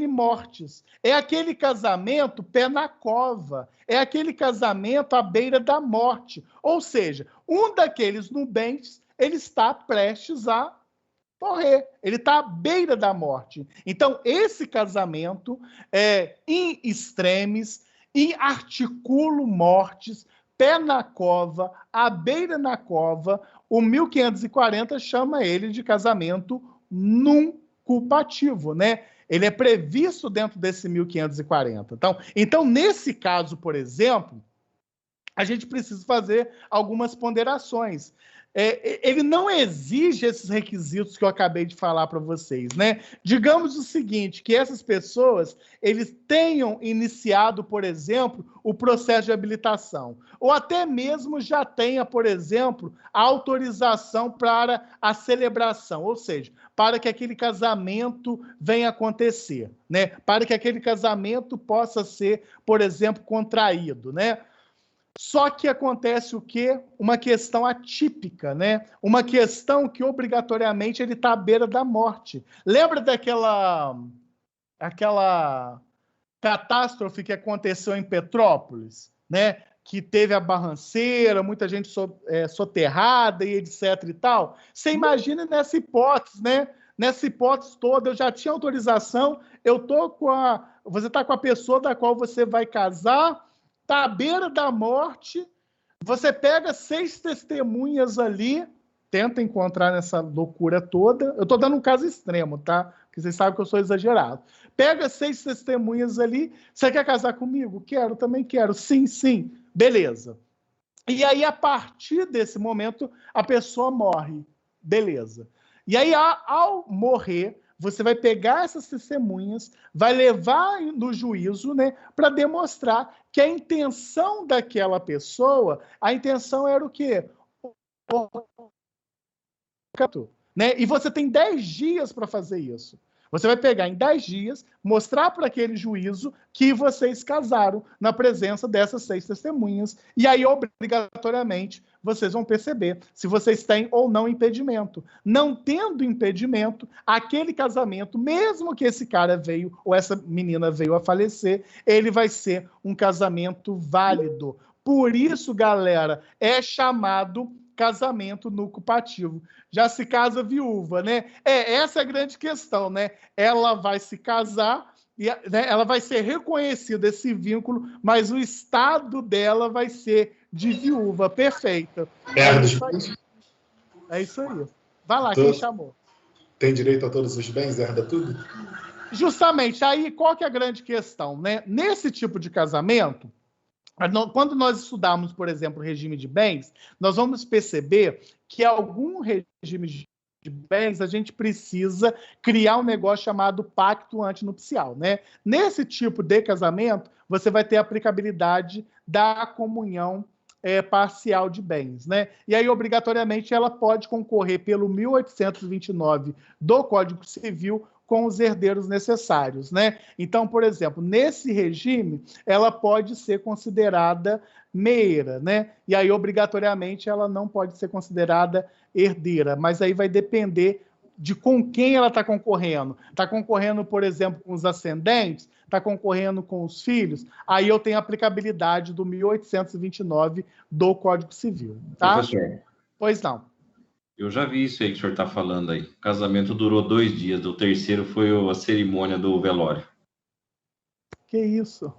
mortis. É aquele casamento pé na cova. É aquele casamento à beira da morte. Ou seja, um daqueles nubentes, ele está prestes a morrer. Ele está à beira da morte. Então, esse casamento é in extremis, in articulo mortis, pé na cova, à beira na cova, o 1540 chama ele de casamento num culpativo, né? Ele é previsto dentro desse 1540. Então, nesse caso, por exemplo, a gente precisa fazer algumas ponderações. Ele não exige esses requisitos que eu acabei de falar para vocês, né? Digamos o seguinte, que essas pessoas, eles tenham iniciado, por exemplo, o processo de habilitação, ou até mesmo já tenha, por exemplo, a autorização para a celebração, ou seja, para que aquele casamento venha acontecer, né? Para que aquele casamento possa ser, por exemplo, contraído, né? Só que acontece o quê? Uma questão atípica, né? Uma questão que obrigatoriamente ele está à beira da morte. Lembra daquela catástrofe que aconteceu em Petrópolis, né? Que teve a barranceira, muita gente soterrada e etc e tal. Você imagina nessa hipótese, né? Nessa hipótese toda, eu já tinha autorização, você está com a pessoa da qual você vai casar, está à beira da morte, você pega 6 testemunhas ali, tenta encontrar nessa loucura toda. Eu estou dando um caso extremo, tá? Porque vocês sabem que eu sou exagerado. Pega 6 testemunhas ali, você quer casar comigo? Quero, também quero. Sim, sim. Beleza. E aí, a partir desse momento, a pessoa morre. Beleza. E aí, ao morrer, você vai pegar essas testemunhas, vai levar no juízo, né, para demonstrar que a intenção daquela pessoa, a intenção era o quê? Né? E você tem 10 dias para fazer isso. Você vai pegar em 10 dias, mostrar para aquele juízo que vocês casaram na presença dessas 6 testemunhas. E aí, obrigatoriamente, vocês vão perceber se vocês têm ou não impedimento. Não tendo impedimento, aquele casamento, mesmo que esse cara veio ou essa menina veio a falecer, ele vai ser um casamento válido. Por isso, galera, é chamado casamento no culpativo. Já se casa viúva, né? Essa é a grande questão, né? Ela vai se casar, e, né, ela vai ser reconhecida, esse vínculo, mas o estado dela vai ser de viúva. Perfeito. É isso aí. Vai lá, quem chamou? Tem direito a todos os bens, herda tudo? Justamente. Aí, qual que é a grande questão, né? Nesse tipo de casamento, quando nós estudamos, por exemplo, o regime de bens, nós vamos perceber que algum regime de bens a gente precisa criar um negócio chamado pacto antinupcial, né? Nesse tipo de casamento, você vai ter a aplicabilidade da comunhão parcial de bens, né? E aí, obrigatoriamente, ela pode concorrer pelo 1829 do Código Civil com os herdeiros necessários, né? Então, por exemplo, nesse regime, ela pode ser considerada meira, né? E aí, obrigatoriamente, ela não pode ser considerada herdeira, mas aí vai depender de com quem ela está concorrendo. Está concorrendo, por exemplo, com os ascendentes? Está concorrendo com os filhos? Aí eu tenho a aplicabilidade do 1829 do Código Civil, tá? Professor. Pois não. Eu já vi isso aí que o senhor está falando aí. O casamento durou 2 dias, o terceiro foi a cerimônia do velório. Que isso?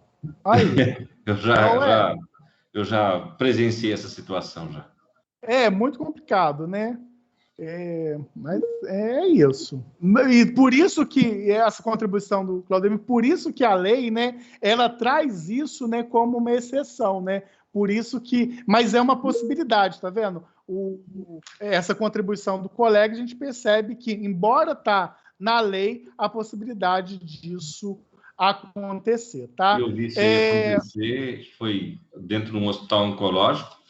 Aí. eu já presenciei essa situação já. É muito complicado, né? Mas é isso. E por isso que essa contribuição do Claudemir, por isso que a lei, né, ela traz isso, né, como uma exceção, né? Por isso que, mas é uma possibilidade, tá vendo? Essa contribuição do colega, a gente percebe que, embora tá na lei, a possibilidade disso acontecer, tá? Eu vi isso aí acontecer, foi dentro de um hospital oncológico,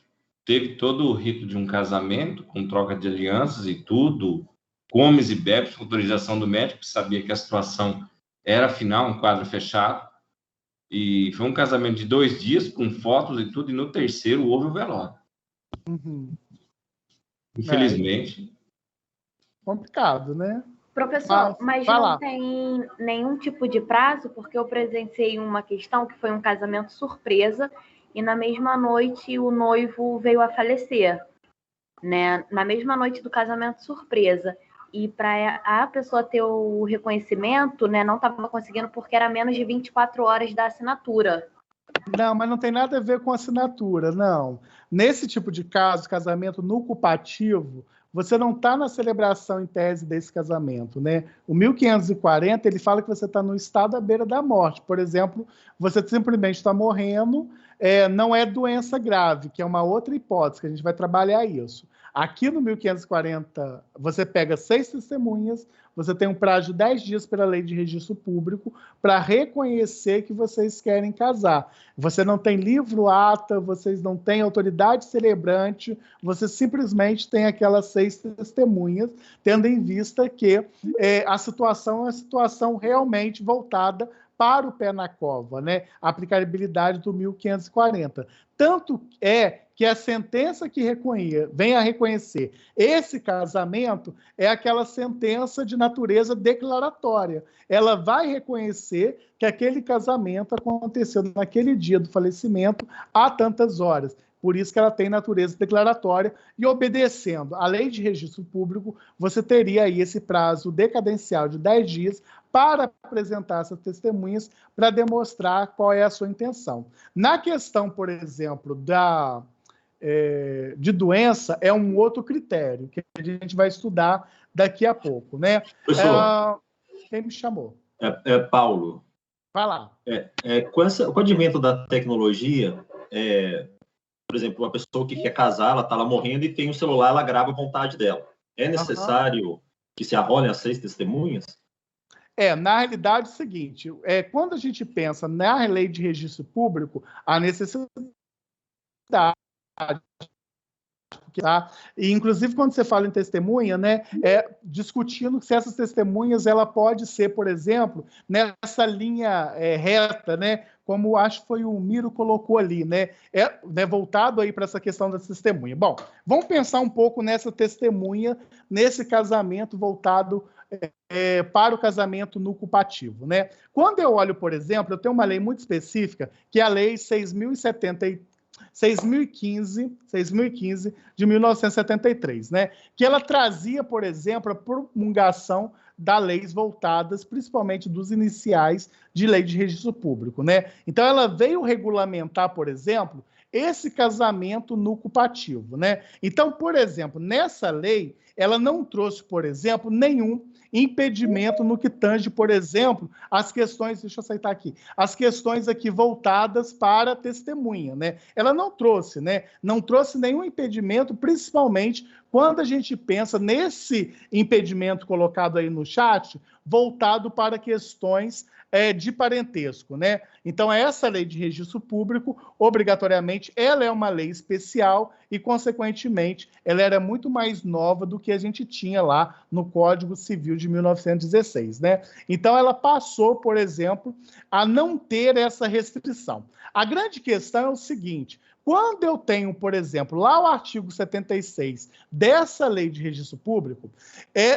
teve todo o rito de um casamento, com troca de alianças e tudo, comes e bebes, com autorização do médico, que sabia que a situação era final, um quadro fechado, e foi um casamento de 2 dias, com fotos e tudo, e no terceiro houve o velório. Infelizmente. Complicado, né? Professor, mas não tem nenhum tipo de prazo, porque eu presenciei uma questão que foi um casamento surpresa, e na mesma noite o noivo veio a falecer, né? Na mesma noite do casamento surpresa. E para a pessoa ter o reconhecimento, né, não estava conseguindo porque era menos de 24 horas da assinatura. Não, mas não tem nada a ver com assinatura, não. Nesse tipo de caso, casamento no culpativo, você não está na celebração em tese desse casamento, né? O 1540, ele fala que você está no estado à beira da morte. Por exemplo, você simplesmente está morrendo, não é doença grave, que é uma outra hipótese, que a gente vai trabalhar isso. Aqui no 1540, você pega 6 testemunhas, você tem um prazo de 10 dias pela lei de registro público para reconhecer que vocês querem casar. Você não tem livro ata, vocês não têm autoridade celebrante, você simplesmente tem aquelas 6 testemunhas, tendo em vista que a situação é uma situação realmente voltada para o pé na cova, né? A aplicabilidade do 1540. Tanto é que a sentença que vem a reconhecer esse casamento é aquela sentença de natureza declaratória. Ela vai reconhecer que aquele casamento aconteceu naquele dia do falecimento há tantas horas. Por isso que ela tem natureza declaratória, e obedecendo à lei de registro público, você teria aí esse prazo decadencial de 10 dias para apresentar essas testemunhas para demonstrar qual é a sua intenção. Na questão, por exemplo, de doença, é um outro critério que a gente vai estudar daqui a pouco, né? Professor, quem me chamou? Paulo. Vai lá. Com o advento da tecnologia, por exemplo, uma pessoa que quer casar, ela está lá morrendo e tem um celular, ela grava a vontade dela. É necessário que se arrolem as 6 testemunhas? Na realidade, é o seguinte, quando a gente pensa na lei de registro público, a necessidade, tá? E, inclusive, quando você fala em testemunha, né, discutindo se essas testemunhas, ela pode ser, por exemplo, nessa linha reta, né, como acho que foi o Miro colocou ali, né, voltado aí para essa questão da testemunha. Bom, vamos pensar um pouco nessa testemunha, nesse casamento voltado para o casamento no culpativo, né? Quando eu olho, por exemplo, eu tenho uma lei muito específica, que é a Lei 6.015 de 1973, né? Que ela trazia, por exemplo, a promulgação das leis voltadas, principalmente dos iniciais de lei de registro público, né? Então, ela veio regulamentar, por exemplo, esse casamento no culpativo, né? Então, por exemplo, nessa lei, ela não trouxe, por exemplo, nenhum impedimento no que tange, por exemplo, as questões, deixa eu aceitar aqui, as questões aqui voltadas para a testemunha, né? Ela não trouxe, né? Não trouxe nenhum impedimento, principalmente quando a gente pensa nesse impedimento colocado aí no chat, voltado para questões de parentesco, né? Então, essa lei de registro público, obrigatoriamente, ela é uma lei especial e, consequentemente, ela era muito mais nova do que a gente tinha lá no Código Civil de 1916, né? Então, ela passou, por exemplo, a não ter essa restrição. A grande questão é o seguinte: quando eu tenho, por exemplo, lá o artigo 76 dessa lei de registro público,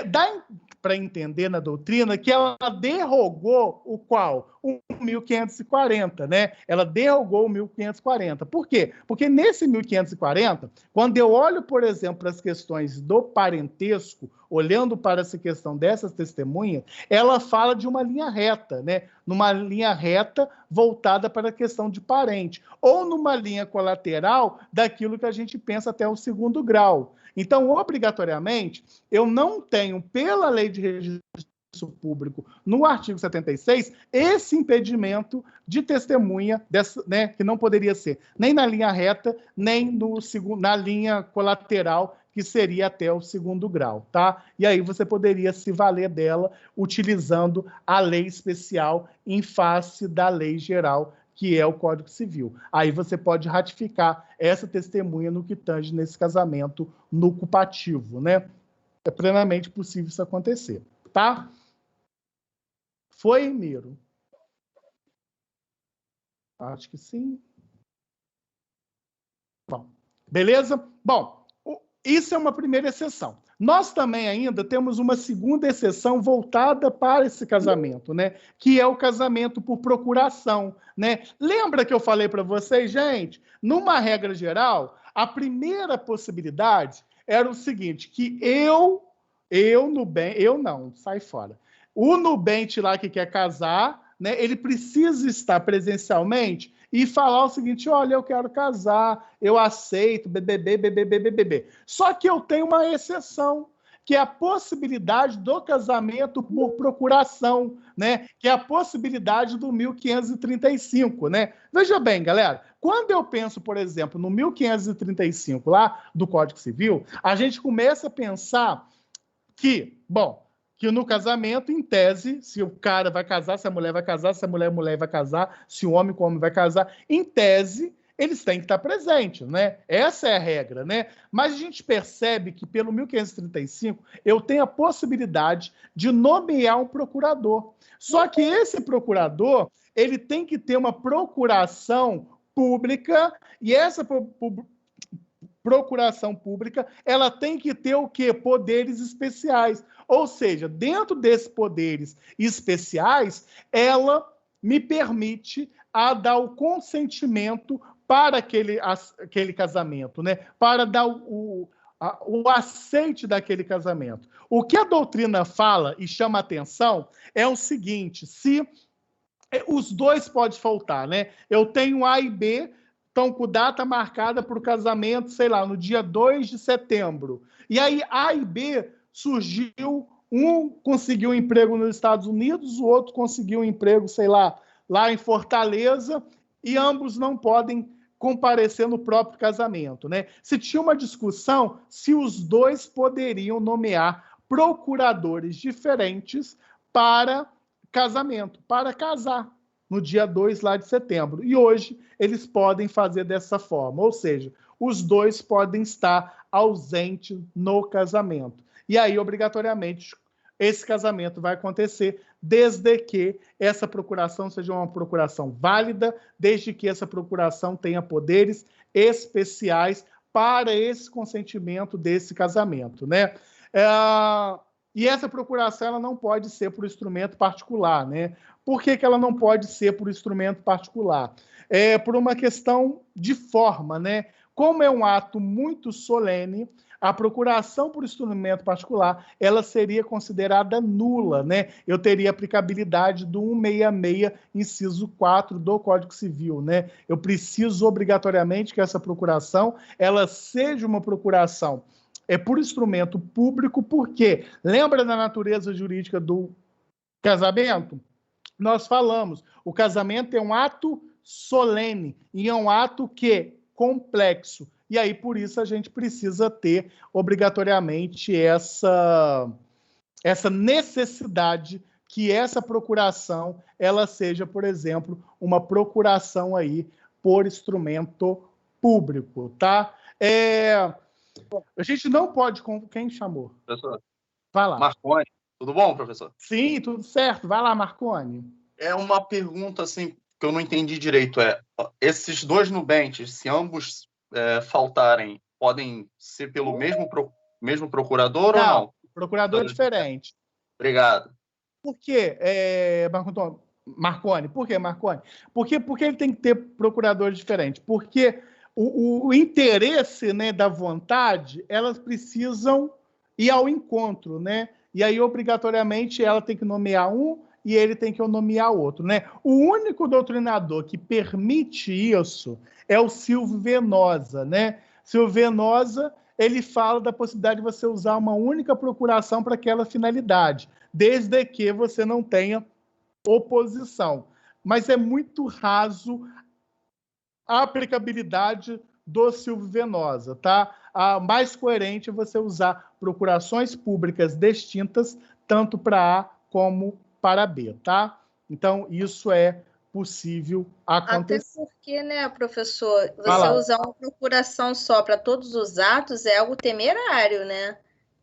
dá para entender na doutrina que ela derrogou o qual? o 1540, né? Ela derrogou o 1540. Por quê? Porque nesse 1540, quando eu olho, por exemplo, para as questões do parentesco, olhando para essa questão dessas testemunhas, ela fala de uma linha reta, né? Numa linha reta voltada para a questão de parente, ou numa linha colateral daquilo que a gente pensa até o segundo grau. Então, obrigatoriamente, eu não tenho, pela lei de registro público, no artigo 76, esse impedimento de testemunha, né, que não poderia ser nem na linha reta, nem na linha colateral, que seria até o segundo grau, tá? E aí você poderia se valer dela utilizando a lei especial em face da lei geral, que é o Código Civil. Aí você pode ratificar essa testemunha no que tange nesse casamento no culpativo, né? É plenamente possível isso acontecer, tá? Foi, Miro? Acho que sim. Bom, beleza? Bom, isso é uma primeira exceção. Nós também ainda temos uma segunda exceção voltada para esse casamento, né? Que é o casamento por procuração, né? Lembra que eu falei para vocês, gente? Numa regra geral, a primeira possibilidade era o seguinte, que sai fora. O nubente lá que quer casar, né? Ele precisa estar presencialmente e falar o seguinte, olha, eu quero casar, eu aceito, BBB. Só que eu tenho uma exceção, que é a possibilidade do casamento por procuração, né? Que é a possibilidade do 1535, né? Veja bem, galera, quando eu penso, por exemplo, no 1535 lá do Código Civil, a gente começa a pensar que no casamento, em tese, se o cara vai casar, se a mulher vai casar, se a mulher vai casar, se o homem com o homem vai casar, em tese, eles têm que estar presentes, né? Essa é a regra, né? Mas a gente percebe que pelo 1535 eu tenho a possibilidade de nomear um procurador. Só que esse procurador, ele tem que ter uma procuração pública e essa procuração pública, ela tem que ter o quê? Poderes especiais. Ou seja, dentro desses poderes especiais, ela me permite a dar o consentimento para aquele casamento, né? Para dar o aceite daquele casamento. O que a doutrina fala e chama atenção é o seguinte, se os dois podem faltar, né? Eu tenho A e B, estão com data marcada para o casamento, sei lá, no dia 2 de setembro. E aí A e B surgiu, um conseguiu um emprego nos Estados Unidos, o outro conseguiu um emprego, sei lá em Fortaleza, e ambos não podem comparecer no próprio casamento, né? Se tinha uma discussão se os dois poderiam nomear procuradores diferentes para casamento, para casar no dia 2 lá de setembro. E hoje eles podem fazer dessa forma, ou seja, os dois podem estar ausentes no casamento. E aí, obrigatoriamente, esse casamento vai acontecer desde que essa procuração seja uma procuração válida, desde que essa procuração tenha poderes especiais para esse consentimento desse casamento, né? E essa procuração ela não pode ser por instrumento particular, né? Por que ela não pode ser por instrumento particular? Por uma questão de forma, né? Como é um ato muito solene, a procuração por instrumento particular, ela seria considerada nula, né? Eu teria aplicabilidade do 166, inciso 4 do Código Civil, né? Eu preciso obrigatoriamente que essa procuração, ela seja uma procuração por instrumento público, porque lembra da natureza jurídica do casamento? Nós falamos, o casamento é um ato solene e é um ato complexo. E aí, por isso, a gente precisa ter, obrigatoriamente, essa necessidade que essa procuração, ela seja, por exemplo, uma procuração aí por instrumento público, tá? A gente não pode... Quem chamou? Professor. Vai lá. Marconi. Tudo bom, professor? Sim, tudo certo. Vai lá, Marconi. É uma pergunta, assim, que eu não entendi direito. Esses dois nubentes, se ambos faltarem, podem ser pelo mesmo procurador ou não? Procurador diferente. Obrigado. Por quê, Marco Antônio? Marconi. Por que Marconi? Porque ele tem que ter procuradores diferentes. Porque o interesse, né, da vontade, elas precisam ir ao encontro, né? E aí, obrigatoriamente, ela tem que nomear um e ele tem que nomear outro, né? O único doutrinador que permite isso é o Silvio Venosa, né? Silvio Venosa, ele fala da possibilidade de você usar uma única procuração para aquela finalidade, desde que você não tenha oposição. Mas é muito raso a aplicabilidade do Silvio Venosa, tá? A mais coerente é você usar procurações públicas distintas, tanto para A como para B, tá? Então, isso é possível acontecer. Até porque, né, professor, você usar uma procuração só para todos os atos é algo temerário, né?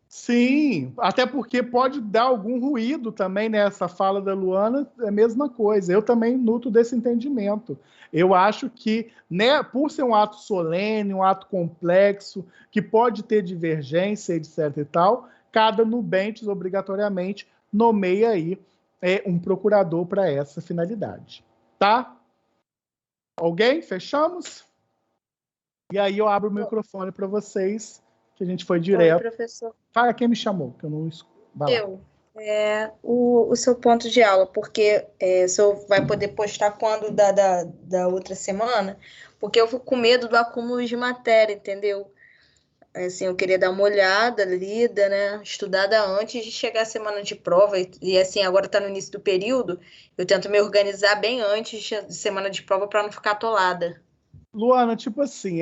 Sim, até porque pode dar algum ruído também nessa fala da Luana, é a mesma coisa. Eu também nutro desse entendimento. Eu acho que, né, por ser um ato solene, um ato complexo, que pode ter divergência, etc. e tal, cada Nubentes, obrigatoriamente, nomeia aí um procurador para essa finalidade. Tá? Alguém? Fechamos? E aí eu abro o microfone para vocês, que a gente foi direto. Oi, professor. Fala quem me chamou, que eu não escuto. Eu. O seu ponto de aula, porque o senhor vai poder postar quando da outra semana, porque eu fico com medo do acúmulo de matéria, entendeu? Assim, eu queria dar uma olhada, lida, né? Estudada antes de chegar a semana de prova. E assim, agora está no início do período, eu tento me organizar bem antes de semana de prova para não ficar atolada. Luana, tipo assim,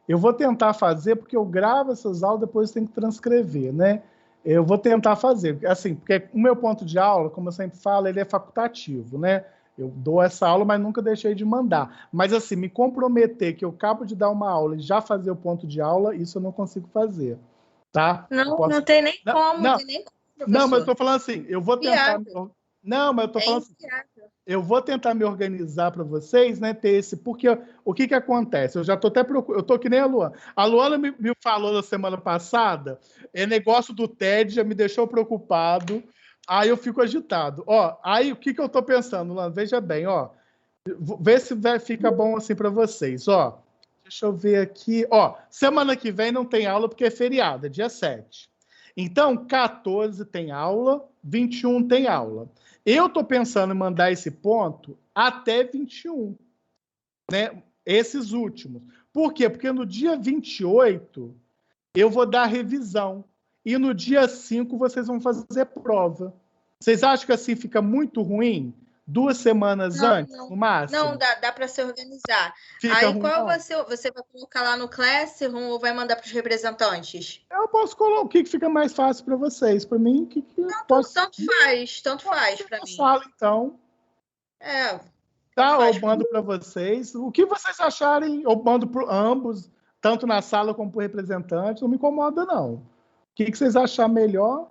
eu vou tentar fazer, porque eu gravo essas aulas, depois tenho que transcrever, né? Eu vou tentar fazer, assim, porque o meu ponto de aula, como eu sempre falo, ele é facultativo, né? Eu dou essa aula, mas nunca deixei de mandar. Mas, assim, me comprometer que eu acabo de dar uma aula e já fazer o ponto de aula, isso eu não consigo fazer, tá? Não tem nem como, não, tem nem como, professor. Não, mas eu tô falando assim, eu vou tentar... Não, mas eu tô falando assim, eu vou tentar me organizar para vocês, né, ter esse... Porque o que acontece? Eu já tô até procurando... Eu tô que nem a Luana. A Luana me falou na semana passada, negócio do TED já me deixou preocupado, aí eu fico agitado. Ó, aí o que eu tô pensando, Luana? Veja bem, ó. Vê se fica bom assim para vocês, ó. Deixa eu ver aqui. Ó, semana que vem não tem aula porque é feriado, é dia 7. Então, 14 tem aula, 21 tem aula. Eu estou pensando em mandar esse ponto até 21, né? Esses últimos. Por quê? Porque no dia 28 eu vou dar revisão. E no dia 5 vocês vão fazer prova. Vocês acham que assim fica muito ruim? 2 semanas antes, no máximo? Não, dá para se organizar. Fica aí ruim, qual você vai colocar lá no Classroom ou vai mandar para os representantes? Eu posso colocar o que fica mais fácil para vocês. Para mim, tanto faz para mim. Sala, então. Tá, eu mando para vocês. O que vocês acharem, eu mando para ambos, tanto na sala como para o representante. Não me incomoda, não. O que vocês acharem melhor?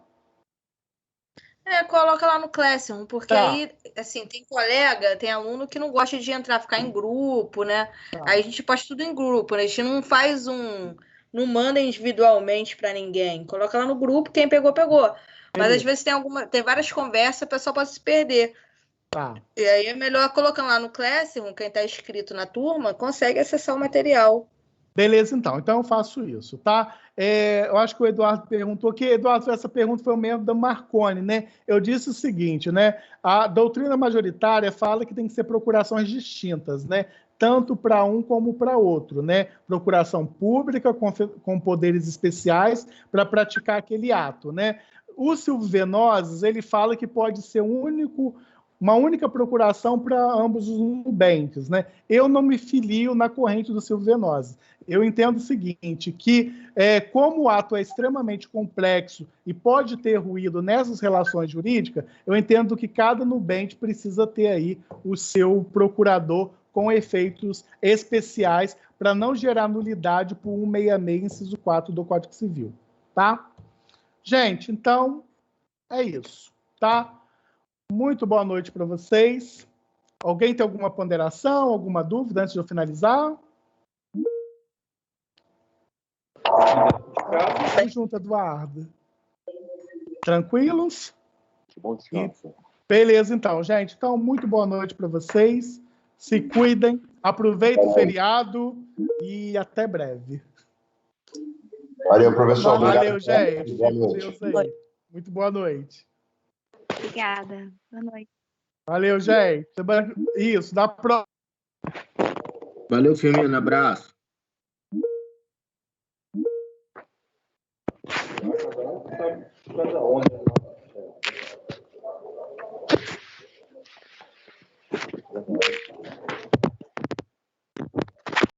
Coloca lá no Classroom, porque aí, assim, tem aluno que não gosta de entrar, ficar em grupo, né? Aí a gente posta tudo em grupo, né? A gente não faz não manda individualmente para ninguém. Coloca lá no grupo, quem pegou, pegou. Mas às vezes tem várias conversas, o pessoal pode se perder. E aí é melhor colocar lá no Classroom, quem está inscrito na turma, consegue acessar o material. Beleza, então. Então eu faço isso, tá? Eu acho que o Eduardo perguntou que, Eduardo, essa pergunta foi o membro da Marconi, né? Eu disse o seguinte, né? A doutrina majoritária fala que tem que ser procurações distintas, né? Tanto para um como para outro, né? Procuração pública com poderes especiais para praticar aquele ato, né? O Silvio Venosa, ele fala que pode ser uma única procuração para ambos os nubentes, né? Eu não me filio na corrente do Silvio Venosa. Eu entendo o seguinte, que como o ato é extremamente complexo e pode ter ruído nessas relações jurídicas, eu entendo que cada nubente precisa ter aí o seu procurador com efeitos especiais para não gerar nulidade por 166, inciso 4 do Código Civil, tá? Gente, então, é isso, tá? Muito boa noite para vocês. Alguém tem alguma ponderação, alguma dúvida antes de eu finalizar? Tamo junto, Eduardo. Tranquilos? Que bom descanso. Beleza, então, gente. Então, muito boa noite para vocês. Se cuidem, aproveitem o feriado e até breve. Valeu, professor. Valeu, gente. Boa noite. Deus aí. Muito boa noite. Obrigada. Boa noite. Valeu, gente. Isso, dá pra... Valeu, Firmino. Abraço. Cada onda.